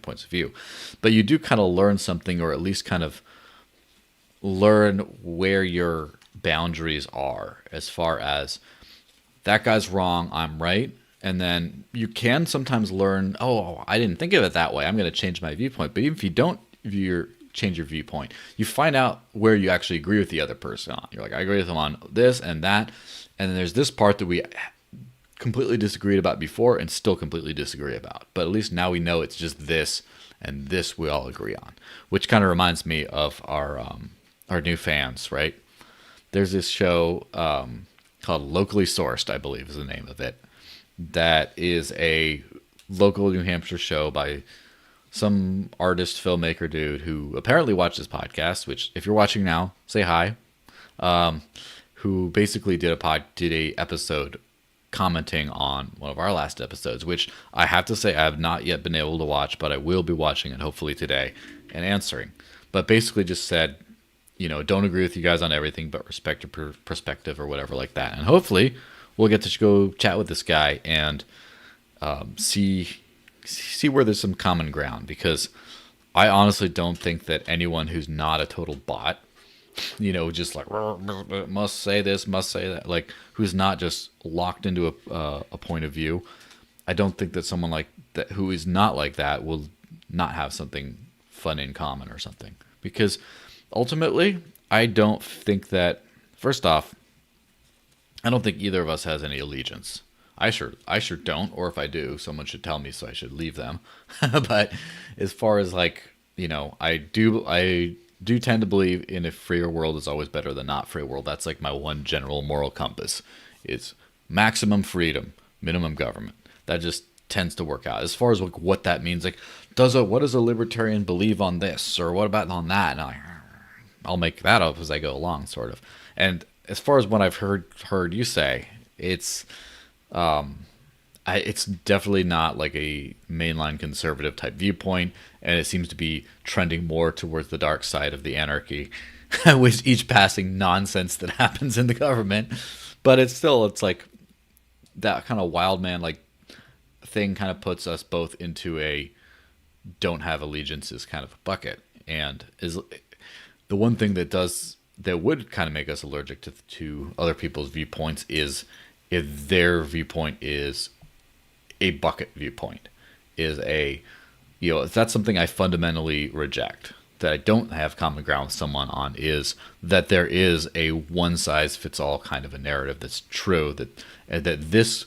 A: points of view. But you do kind of learn something, or at least kind of learn where your boundaries are, as far as that guy's wrong, I'm right. And then you can sometimes learn, oh, I didn't think of it that way, I'm going to change my viewpoint. But even if you don't change your viewpoint, you find out where you actually agree with the other person on. You're like, I agree with them on this and that, and then there's this part that we completely disagreed about before and still completely disagree about, but at least now we know it's just this, and this we all agree on. Which kind of reminds me of our new fans, right? There's this show called Locally Sourced, I believe is the name of it, that is a local New Hampshire show by some artist filmmaker dude who apparently watched this podcast, which if you're watching now, say hi, who basically did a episode commenting on one of our last episodes, which I have to say I have not yet been able to watch, but I will be watching it hopefully today and answering. But basically just said, don't agree with you guys on everything, but respect your perspective or whatever like that. And hopefully we'll get to go chat with this guy and see where there's some common ground, because I honestly don't think that anyone who's not a total bot, just like must say this, must say that, like who's not just locked into a point of view, I don't think that someone like that who is not like that will not have something fun in common or something. Because ultimately, I don't think that, first off, I don't think either of us has any allegiance. I sure don't, or if I do, someone should tell me, so I should leave them. But as far as like, I do tend to believe in a freer world is always better than not free world. That's like my one general moral compass. It's maximum freedom, minimum government. That just tends to work out. As far as like what that means, like what does a libertarian believe on this, or what about on that? And I'll make that up as I go along, sort of. And as far as what I've heard you say, it's definitely not like a mainline conservative type viewpoint, and it seems to be trending more towards the dark side of the anarchy with each passing nonsense that happens in the government. But it's like that kind of wild man like thing kind of puts us both into a don't have allegiances kind of a bucket, and is the one thing that would kind of make us allergic to other people's viewpoints is if their viewpoint is a bucket viewpoint, is if that's something I fundamentally reject, that I don't have common ground with someone on, is that there is a one size fits all kind of a narrative that's true, that this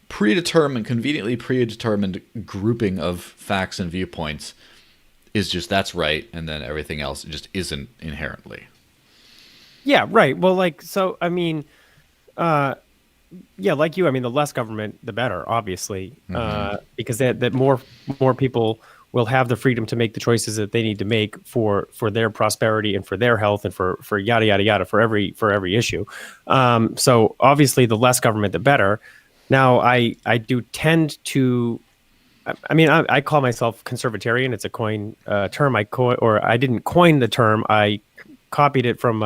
A: conveniently predetermined grouping of facts and viewpoints is just, that's right, and then everything else just isn't inherently.
B: Yeah, right. Well, like, so, I mean, yeah, like you, I mean, the less government, the better, obviously, because that more people will have the freedom to make the choices that they need to make for their prosperity and for their health and for yada yada yada, for every issue. So obviously, the less government, the better. Now, I do tend to, I mean, I call myself conservatarian. It's a coin term. I didn't coin the term. I copied it from.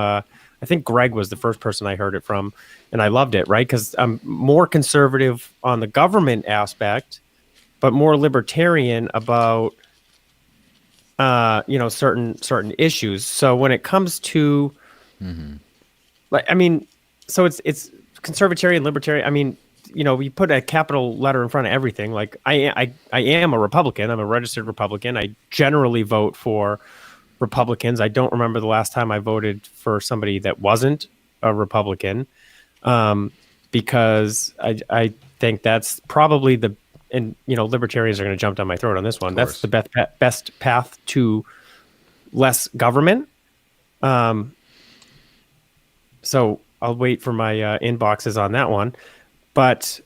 B: I think Greg was the first person I heard it from, and I loved it, right? Because I'm more conservative on the government aspect, but more libertarian about, certain issues. So when it comes to like, I mean, so it's conservatarian, libertarian. I mean, we put a capital letter in front of everything. Like I am a Republican. I'm a registered Republican. I generally vote for Republicans. I don't remember the last time I voted for somebody that wasn't a Republican, because I think that's probably and libertarians are going to jump down my throat on this one. That's the best path to less government. So I'll wait for my inboxes on that one. But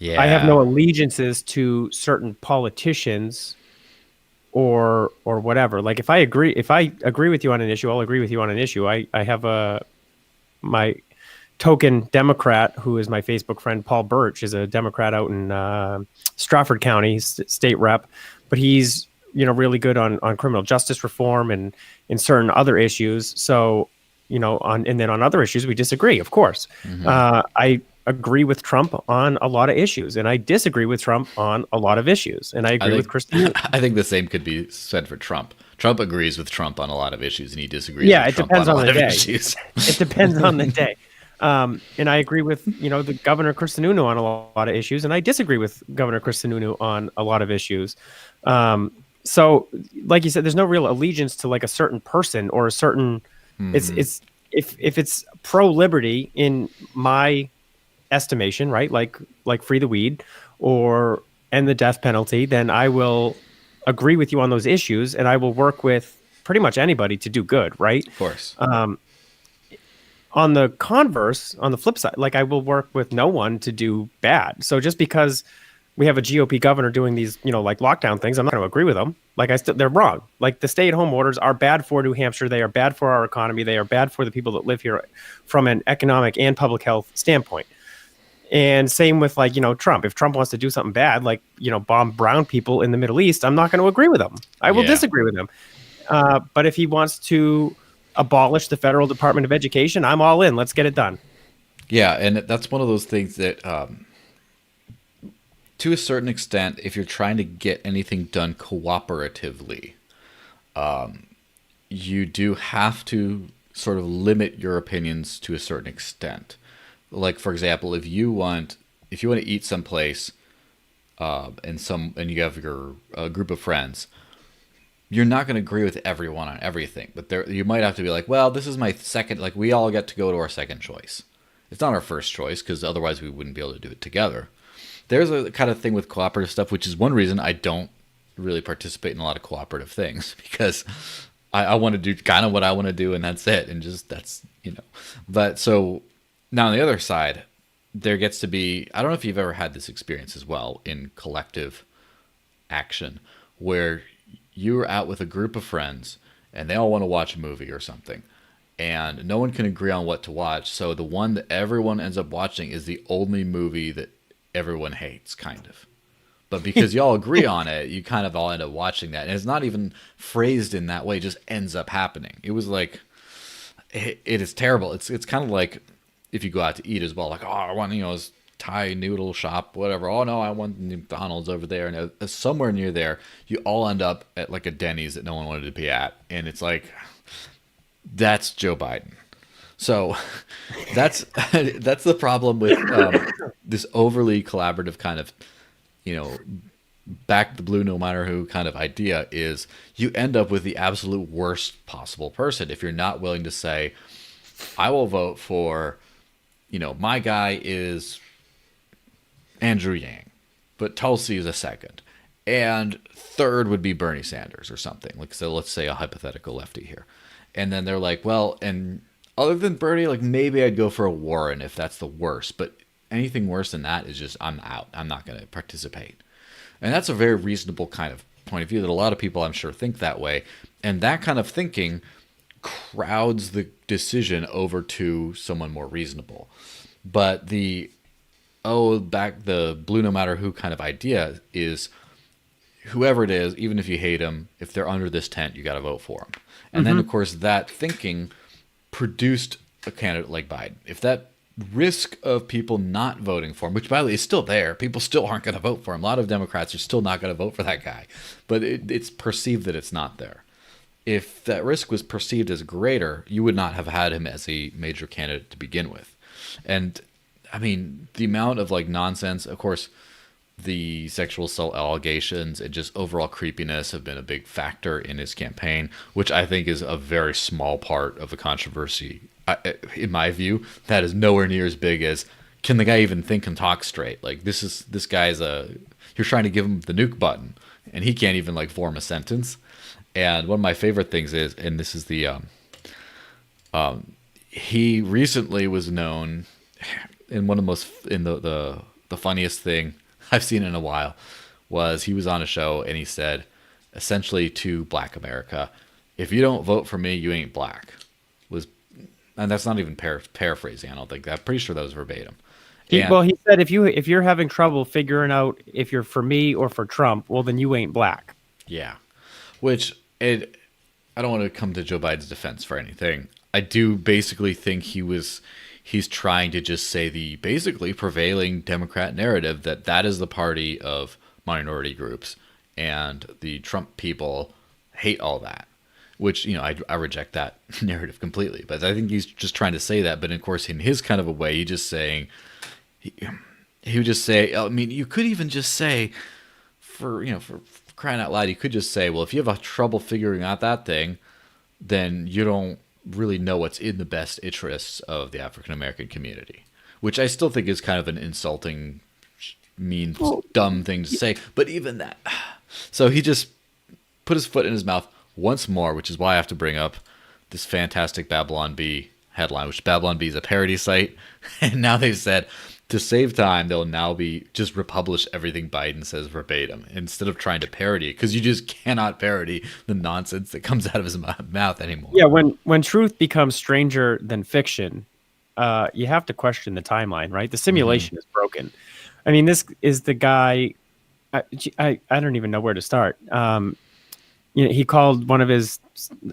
A: Yeah.
B: I have no allegiances to certain politicians or whatever. Like if I agree with you on an issue, I'll agree with you on an issue. I have my token Democrat who is my Facebook friend, Paul Birch, is a Democrat out in Stratford County, state rep, but he's really good on criminal justice reform and in certain other issues. So and then on other issues we disagree, of course. I agree with Trump on a lot of issues, and I disagree with Trump on a lot of issues, and I agree with Kristen.
A: I think the same could be said for Trump. Trump agrees with Trump on a lot of issues, and he disagrees with Trump on a lot of issues.
B: It depends on the day. And I agree with the Governor Sununu on a lot of issues, and I disagree with Governor Sununu on a lot of issues. So, like you said, there's no real allegiance to like a certain person or a certain. It's if it's pro liberty in my estimation, right? Like free the weed or end the death penalty, then I will agree with you on those issues, and I will work with pretty much anybody to do good, right?
A: Of course.
B: On the converse, on the flip side, like I will work with no one to do bad. So just because we have a GOP governor doing these, like lockdown things, I'm not going to agree with them. Like they're wrong. Like the stay-at-home orders are bad for New Hampshire. They are bad for our economy. They are bad for the people that live here from an economic and public health standpoint. And same with like, Trump. If Trump wants to do something bad, like, bomb brown people in the Middle East, I'm not going to agree with him. I will disagree with him. But if he wants to abolish the Federal Department of Education, I'm all in. Let's get it done.
A: Yeah, and that's one of those things that, to a certain extent, if you're trying to get anything done cooperatively, you do have to sort of limit your opinions to a certain extent. Like, for example, if you want to eat someplace, and you have your group of friends, you're not going to agree with everyone on everything, but you might have to be like, well, this is my second. Like, we all get to go to our second choice. It's not our first choice because otherwise we wouldn't be able to do it together. There's a kind of thing with cooperative stuff, which is one reason I don't really participate in a lot of cooperative things, because I want to do kind of what I want to do, and that's it, and just But so. Now, on the other side, there gets to be, I don't know if you've ever had this experience as well in collective action, where you're out with a group of friends and they all want to watch a movie or something, and no one can agree on what to watch. So the one that everyone ends up watching is the only movie that everyone hates, kind of. But because you all agree on it, you kind of all end up watching that. And it's not even phrased in that way, it just ends up happening. It was like, it is terrible. It's kind of like, if you go out to eat as well, like, oh, I want, this Thai noodle shop, whatever. Oh, no, I want McDonald's over there. And somewhere near there, you all end up at like a Denny's that no one wanted to be at. And it's like, that's Joe Biden. So that's the problem with this overly collaborative kind of, back the blue no matter who kind of idea, is you end up with the absolute worst possible person if you're not willing to say, I will vote for, my guy is Andrew Yang, but Tulsi is a second. And third would be Bernie Sanders or something. Like, so let's say a hypothetical lefty here. And then they're like, well, and other than Bernie, like maybe I'd go for a Warren if that's the worst. But anything worse than that is just, I'm out. I'm not going to participate. And that's a very reasonable kind of point of view that a lot of people, I'm sure, think that way. And that kind of thinking crowds the decision over to someone more reasonable. But the blue no matter who kind of idea is whoever it is, even if you hate them, if they're under this tent, you got to vote for them. And then, of course, that thinking produced a candidate like Biden. If that risk of people not voting for him, which by the way is still there, people still aren't going to vote for him. A lot of Democrats are still not going to vote for that guy, but it's perceived that it's not there. if that risk was perceived as greater, you would not have had him as a major candidate to begin with. And I mean, the amount of like nonsense, of course, the sexual assault allegations and just overall creepiness have been a big factor in his campaign, which I think is a very small part of the controversy. In my view, that is nowhere near as big as can the guy even think and talk straight? Like this guy's you're trying to give him the nuke button, and he can't even like form a sentence. And one of my favorite things is, and this is the he recently was known in one of the most in the funniest thing I've seen in a while was he was on a show and he said essentially to Black America, if you don't vote for me, you ain't black. Was and that's not even paraphrasing. I don't think that. I'm pretty sure that was verbatim.
B: Well, he said if you're having trouble figuring out if you're for me or for Trump, well then you ain't black.
A: Yeah, which I don't want to come to Joe Biden's defense for anything. I do basically think he's trying to just say the basically prevailing Democrat narrative that is the party of minority groups, and the Trump people hate all that, which, you know, I reject that narrative completely. But I think he's just trying to say that. But of course, in his kind of a way, he's just saying, he would just say, I mean, you could even just say, for crying out loud, you could just say, well, if you have trouble figuring out that thing, then you don't really know what's in the best interests of the African American community, which I still think is kind of an insulting, mean, dumb thing to say. But even that, so he just put his foot in his mouth once more, which is why I have to bring up this fantastic Babylon Bee headline, which Babylon Bee is a parody site. And now they've said, to save time, they'll now be just republish everything Biden says verbatim instead of trying to parody it, because you just cannot parody the nonsense that comes out of his mouth anymore.
B: Yeah, when truth becomes stranger than fiction, you have to question the timeline, right? The simulation is broken. I mean, this is the guy. I don't even know where to start. He called one of his,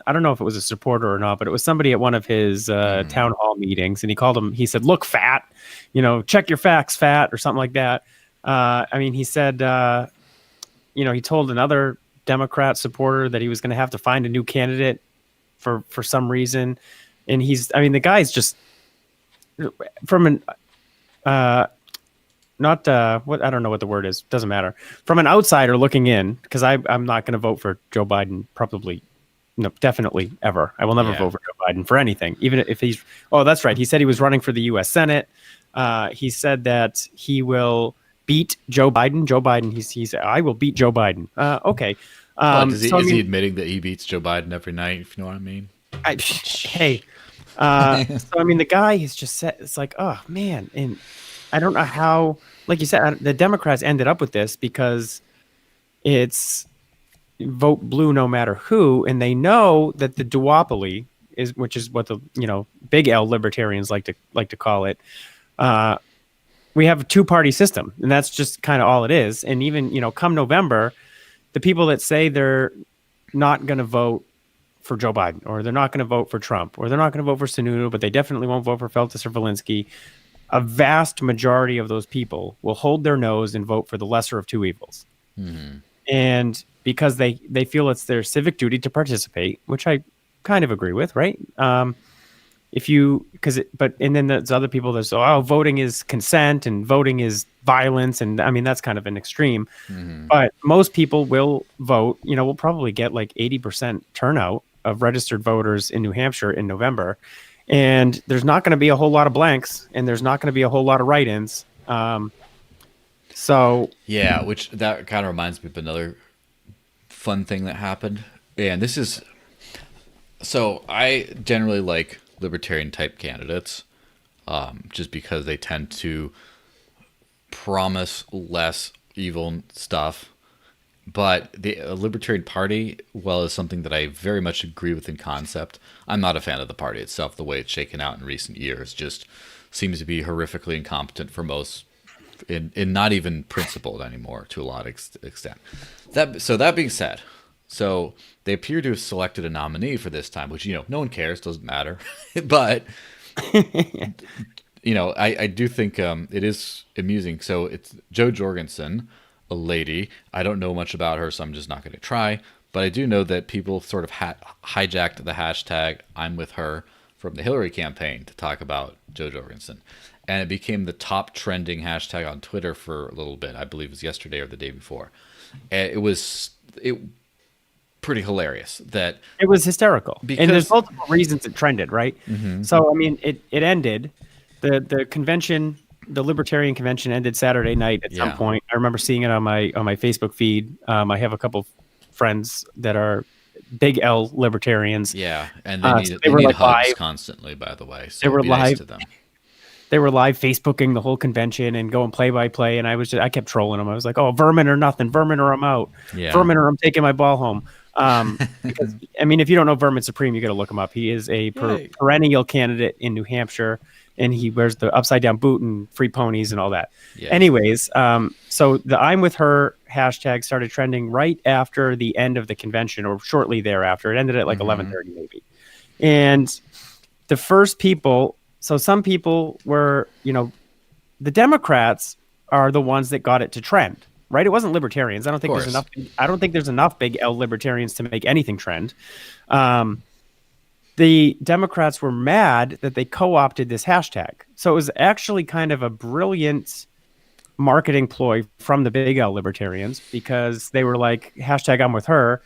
B: I don't know if it was a supporter or not, but it was somebody at one of his town hall meetings, and he said, look, fat, check your facts, fat, or something like that. I mean, he said, he told another Democrat supporter that he was going to have to find a new candidate for some reason. And the guy's just from an, not what I don't know what the word is. Doesn't matter. From an outsider looking in, because I'm not going to vote for Joe Biden. Probably, no, definitely ever. I will never vote for Joe Biden for anything, even if he's. Oh, that's right. He said he was running for the U.S. Senate. He said that he will beat Joe Biden. Joe Biden. He's. I will beat Joe Biden. Okay.
A: Is he admitting that he beats Joe Biden every night? If you know what I mean.
B: Hey. So I mean, the guy is just said. It's like, oh man, and I don't know how. Like you said, the Democrats ended up with this because it's vote blue no matter who, and they know that the duopoly is, which is what the big L libertarians like to call it. We have a two-party system, and that's just kind of all it is. And even come November, the people that say they're not going to vote for Joe Biden, or they're not going to vote for Trump, or they're not going to vote for Sununu, but they definitely won't vote for Feltus or Valinsky. A vast majority of those people will hold their nose and vote for the lesser of two evils. Mm-hmm. And because they feel it's their civic duty to participate, which I kind of agree with, right? And then there's other people that say, oh, voting is consent and voting is violence. And I mean, that's kind of an extreme, but most people will vote. We'll probably get like 80% turnout of registered voters in New Hampshire in November. And there's not going to be a whole lot of blanks, and there's not going to be a whole lot of write-ins.
A: Yeah, which that kind of reminds me of another fun thing that happened. And this is, so I generally like libertarian type candidates, just because they tend to promise less evil stuff. But the Libertarian Party, well, is something that I very much agree with in concept. I'm not a fan of the party itself. The way it's shaken out in recent years just seems to be horrifically incompetent for most, in not even principled anymore to a lot of extent. That being said, so they appear to have selected a nominee for this time, which, no one cares, doesn't matter. But, I do think it is amusing. So it's Joe Jorgensen, a lady. I don't know much about her, so I'm just not going to try. But I do know that people sort of hijacked the hashtag I'm with her from the Hillary campaign to talk about Jo Jorgensen. And it became the top trending hashtag on Twitter for a little bit. I believe it was yesterday or the day before. And it was pretty hilarious that
B: it was hysterical.
A: Because,
B: and there's multiple reasons it trended, right? So I mean, it ended. The convention, the Libertarian convention, ended Saturday night at some point. I remember seeing it on my Facebook feed. I have a couple friends that are big L libertarians.
A: Yeah, and
B: they
A: need
B: were like
A: hugs
B: live
A: constantly, by the way. So
B: they were
A: be nice
B: live
A: to them.
B: They were live Facebooking the whole convention and going play by play, and I kept trolling them. I was like, "Oh, Vermin or nothing, Vermin or I'm out, Vermin or I'm taking my ball home." Because I mean, if you don't know Vermin Supreme, you got to look him up. He is a perennial candidate in New Hampshire, and he wears the upside down boot and free ponies and all that. Yeah. Anyways, so the I'm with her hashtag started trending right after the end of the convention, or shortly thereafter. It ended at like 11:30 maybe, and the first people. So some people were, the Democrats are the ones that got it to trend, right? It wasn't libertarians. I don't think there's enough. I don't think there's enough big L libertarians to make anything trend. The Democrats were mad that they co-opted this hashtag. So it was actually kind of a brilliant marketing ploy from the big L libertarians, because they were like, hashtag I'm with her.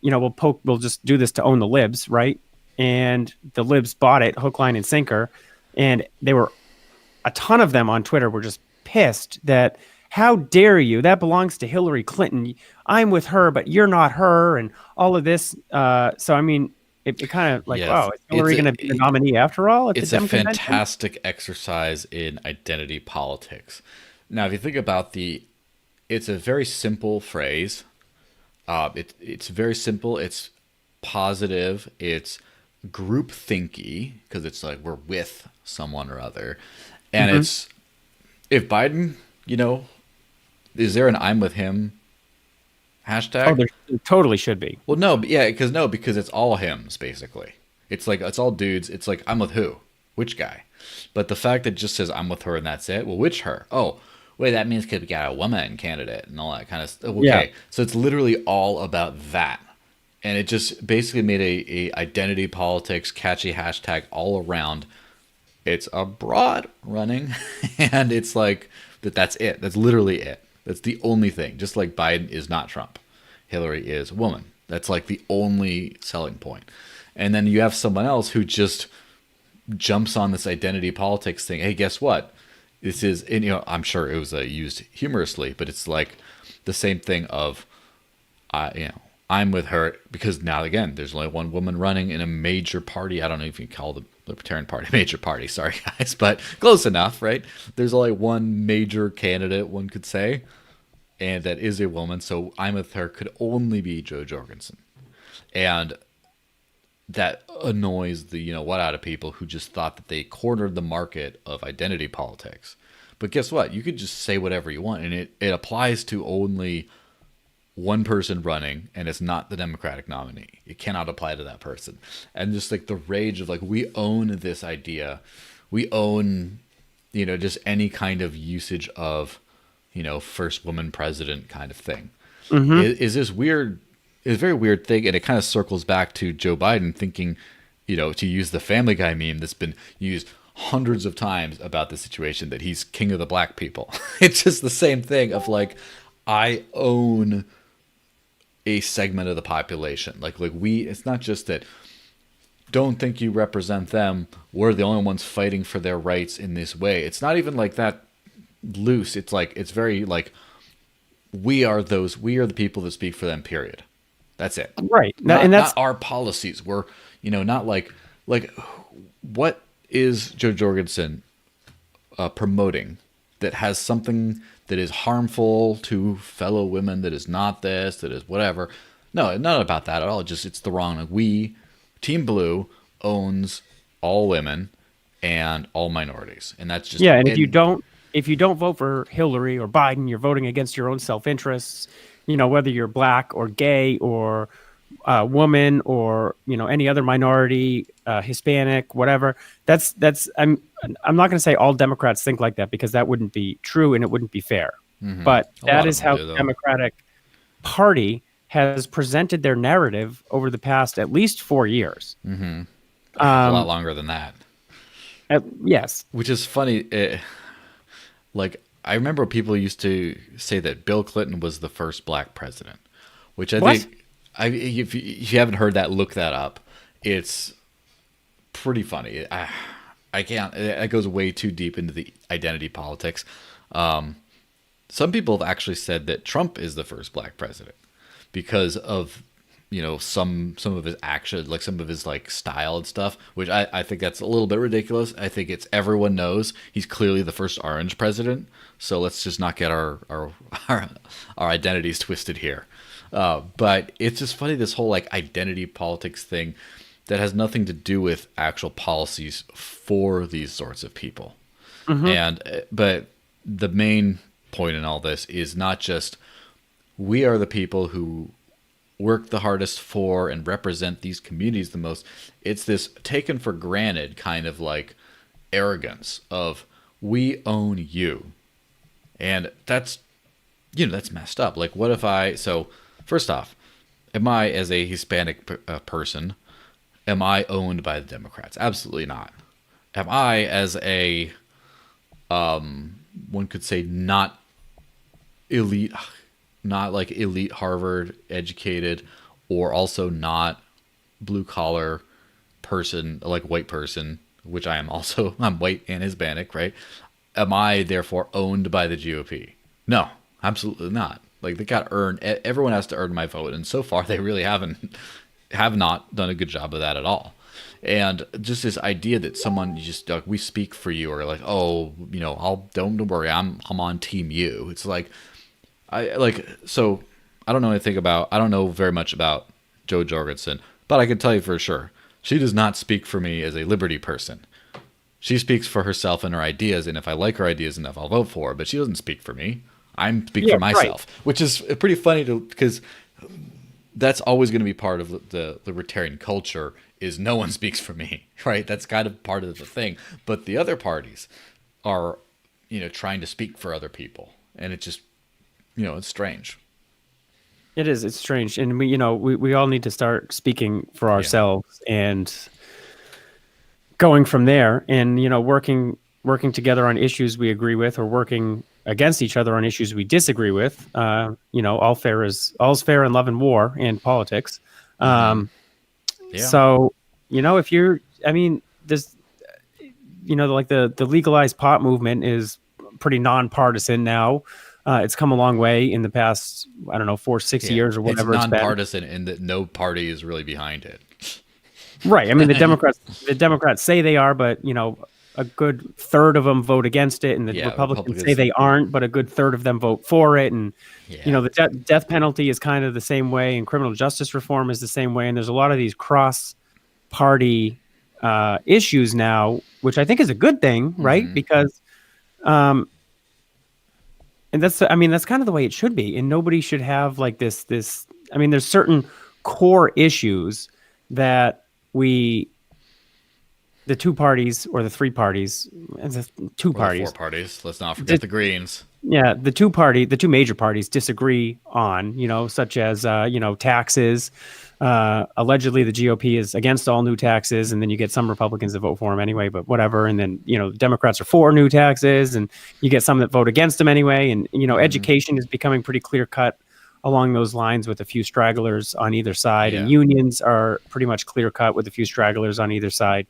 B: We'll just do this to own the libs, right? And the libs bought it hook, line, and sinker. And a ton of them on Twitter were just pissed that, how dare you? That belongs to Hillary Clinton. I'm with her, but you're not her, and all of this. So, I mean, it kind of like, wow, is Hillary going to be the nominee after all?
A: It's a fantastic exercise in identity politics. Now, if you think about it's a very simple phrase. It's very simple. It's positive. It's group thinky, because it's like we're with someone or other. And it's, if Biden, is there an I'm with him hashtag?
B: Oh, there totally should be.
A: Well, no, because it's all hims, basically. It's like, it's all dudes. It's like, I'm with who? Which guy? But the fact that it just says I'm with her and that's it. Well, which her? Oh, wait, that means we got a woman candidate and all that kind of stuff. Okay. Yeah. So it's literally all about that. And it just basically made a identity politics catchy hashtag all around. It's a broad running, and it's like that's it. That's literally it. That's the only thing. Just like Biden is not Trump, Hillary is a woman. That's like the only selling point. And then you have someone else who just jumps on this identity politics thing. Hey, guess what? This is, and I'm sure it was used humorously, but it's like the same thing of, I'm with her, because now, again, there's only one woman running in a major party. I don't know if you can call the Libertarian Party a major party. Sorry, guys, but close enough, right? There's only one major candidate, one could say, and that is a woman. So I'm with her could only be Jo Jorgensen. And that annoys the what out of people who just thought that they cornered the market of identity politics. But guess what? You could just say whatever you want, and it applies to only one person running, and it's not the Democratic nominee. It cannot apply to that person. And just like the rage of like, we own this idea. We own, just any kind of usage of, first woman president kind of thing. Is this weird? It's a very weird thing. And it kind of circles back to Joe Biden thinking, to use the Family Guy meme that's been used hundreds of times about the situation, that he's king of the black people. It's just the same thing of like, I own a segment of the population. Like it's not just that, don't think you represent them, we're the only ones fighting for their rights in this way. It's not even like that loose. It's like, it's very like, we are the people that speak for them, period. That's it.
B: Right.
A: And that's not our policies. We're, not like what is Jo Jorgensen promoting that has something that is harmful to fellow women, that is not this, that is whatever. No, not about that at all. Just, it's the wrong. Like, we, Team Blue, owns all women and all minorities, and that's just
B: And if you don't vote for Hillary or Biden, you're voting against your own self-interests. Whether you're black or gay or woman or any other minority, Hispanic, whatever. That's I'm not going to say all Democrats think like that, because that wouldn't be true and it wouldn't be fair. But that is how the Democratic Party has presented their narrative over the past at least 4 years.
A: A lot longer than that.
B: Yes.
A: Which is funny. Like, I remember people used to say that Bill Clinton was the first black president, which I
B: What?
A: think, if you haven't heard that, look that up. It's pretty funny. I can't. It goes way too deep into the identity politics. Some people have actually said that Trump is the first black president because of some of his action, like some of his like style and stuff, which I think that's a little bit ridiculous. I think it's everyone knows he's clearly the first orange president, so let's just not get our identities twisted here. But it's just funny, this whole like identity politics thing that has nothing to do with actual policies for these sorts of people. But the main point in all this is not just we are the people who work the hardest for and represent these communities the most. It's this taken for granted kind of like arrogance of we own you. And that's messed up. Like, what if so first off, am I, as a Hispanic person, am I owned by the Democrats? Absolutely not. Am I, as a, one could say, not like elite Harvard educated, or also not blue collar person, like white person, which I am also, I'm white and Hispanic, right? Am I therefore owned by the GOP? No, absolutely not. Like, they got to earn, everyone has to earn my vote. And so far they really have not done a good job of that at all. And just this idea that someone just like, we speak for you, or like, oh, don't worry, I'm on team you. It's like, I don't know very much about Jo Jorgensen, but I can tell you for sure, she does not speak for me as a liberty person. She speaks for herself and her ideas, and if I like her ideas enough, I'll vote for her, but she doesn't speak for me. I'm speaking for myself, right. Which is pretty funny because that's always going to be part of the libertarian culture, is no one speaks for me, right? That's kind of part of the thing. But the other parties are, trying to speak for other people, and it just, it's strange.
B: It is. It's strange. And we all need to start speaking for ourselves and going from there, and, working together on issues we agree with, or working against each other on issues we disagree with. All's fair in love and war and politics. So, if you're, this, like the legalized pot movement is pretty nonpartisan now. It's come a long way in the past, 4-6 years or whatever.
A: It's nonpartisan in that no party is really behind it.
B: Right. The Democrats say they are, but a good third of them vote against it, and the Republicans say they aren't, but a good third of them vote for it. And the death penalty is kind of the same way, and criminal justice reform is the same way. And there's a lot of these cross-party issues now, which I think is a good thing, right? Because, and that's kind of the way it should be. And nobody should have like this. There's certain core issues that the two parties, or the three parties, the two parties,
A: 4 parties. Let's not forget the Greens.
B: Yeah, the two major parties disagree on, such as taxes. Allegedly, the GOP is against all new taxes, and then you get some Republicans that vote for them anyway. But whatever. And then Democrats are for new taxes, and you get some that vote against them anyway. And education is becoming pretty clear cut along those lines, with a few stragglers on either side, and unions are pretty much clear cut with a few stragglers on either side.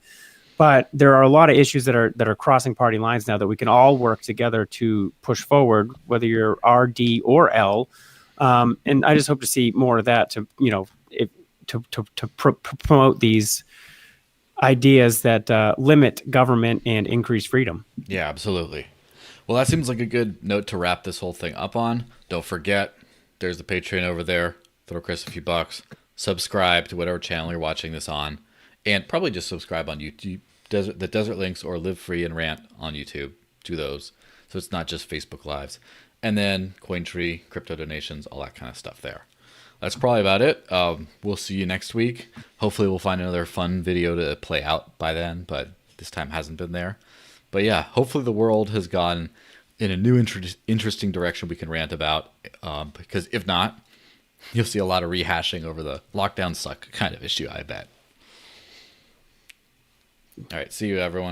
B: But there are a lot of issues that are crossing party lines now that we can all work together to push forward, whether you're R, D, or L. And I just hope to see more of that to promote these ideas that limit government and increase freedom.
A: Yeah, absolutely. Well, that seems like a good note to wrap this whole thing up on. Don't forget, there's the Patreon over there. Throw Chris a few bucks. Subscribe to whatever channel you're watching this on. And probably just subscribe on YouTube, the Desert Links, or Live Free and Rant on YouTube. Do those. So it's not just Facebook Lives. And then Cointree, crypto donations, all that kind of stuff there. That's probably about it. We'll see you next week. Hopefully we'll find another fun video to play out by then, but this time hasn't been there. But yeah, hopefully the world has gone in a new interesting direction we can rant about. Because if not, You'll see a lot of rehashing over the lockdown suck kind of issue, I bet. All right, see you, everyone.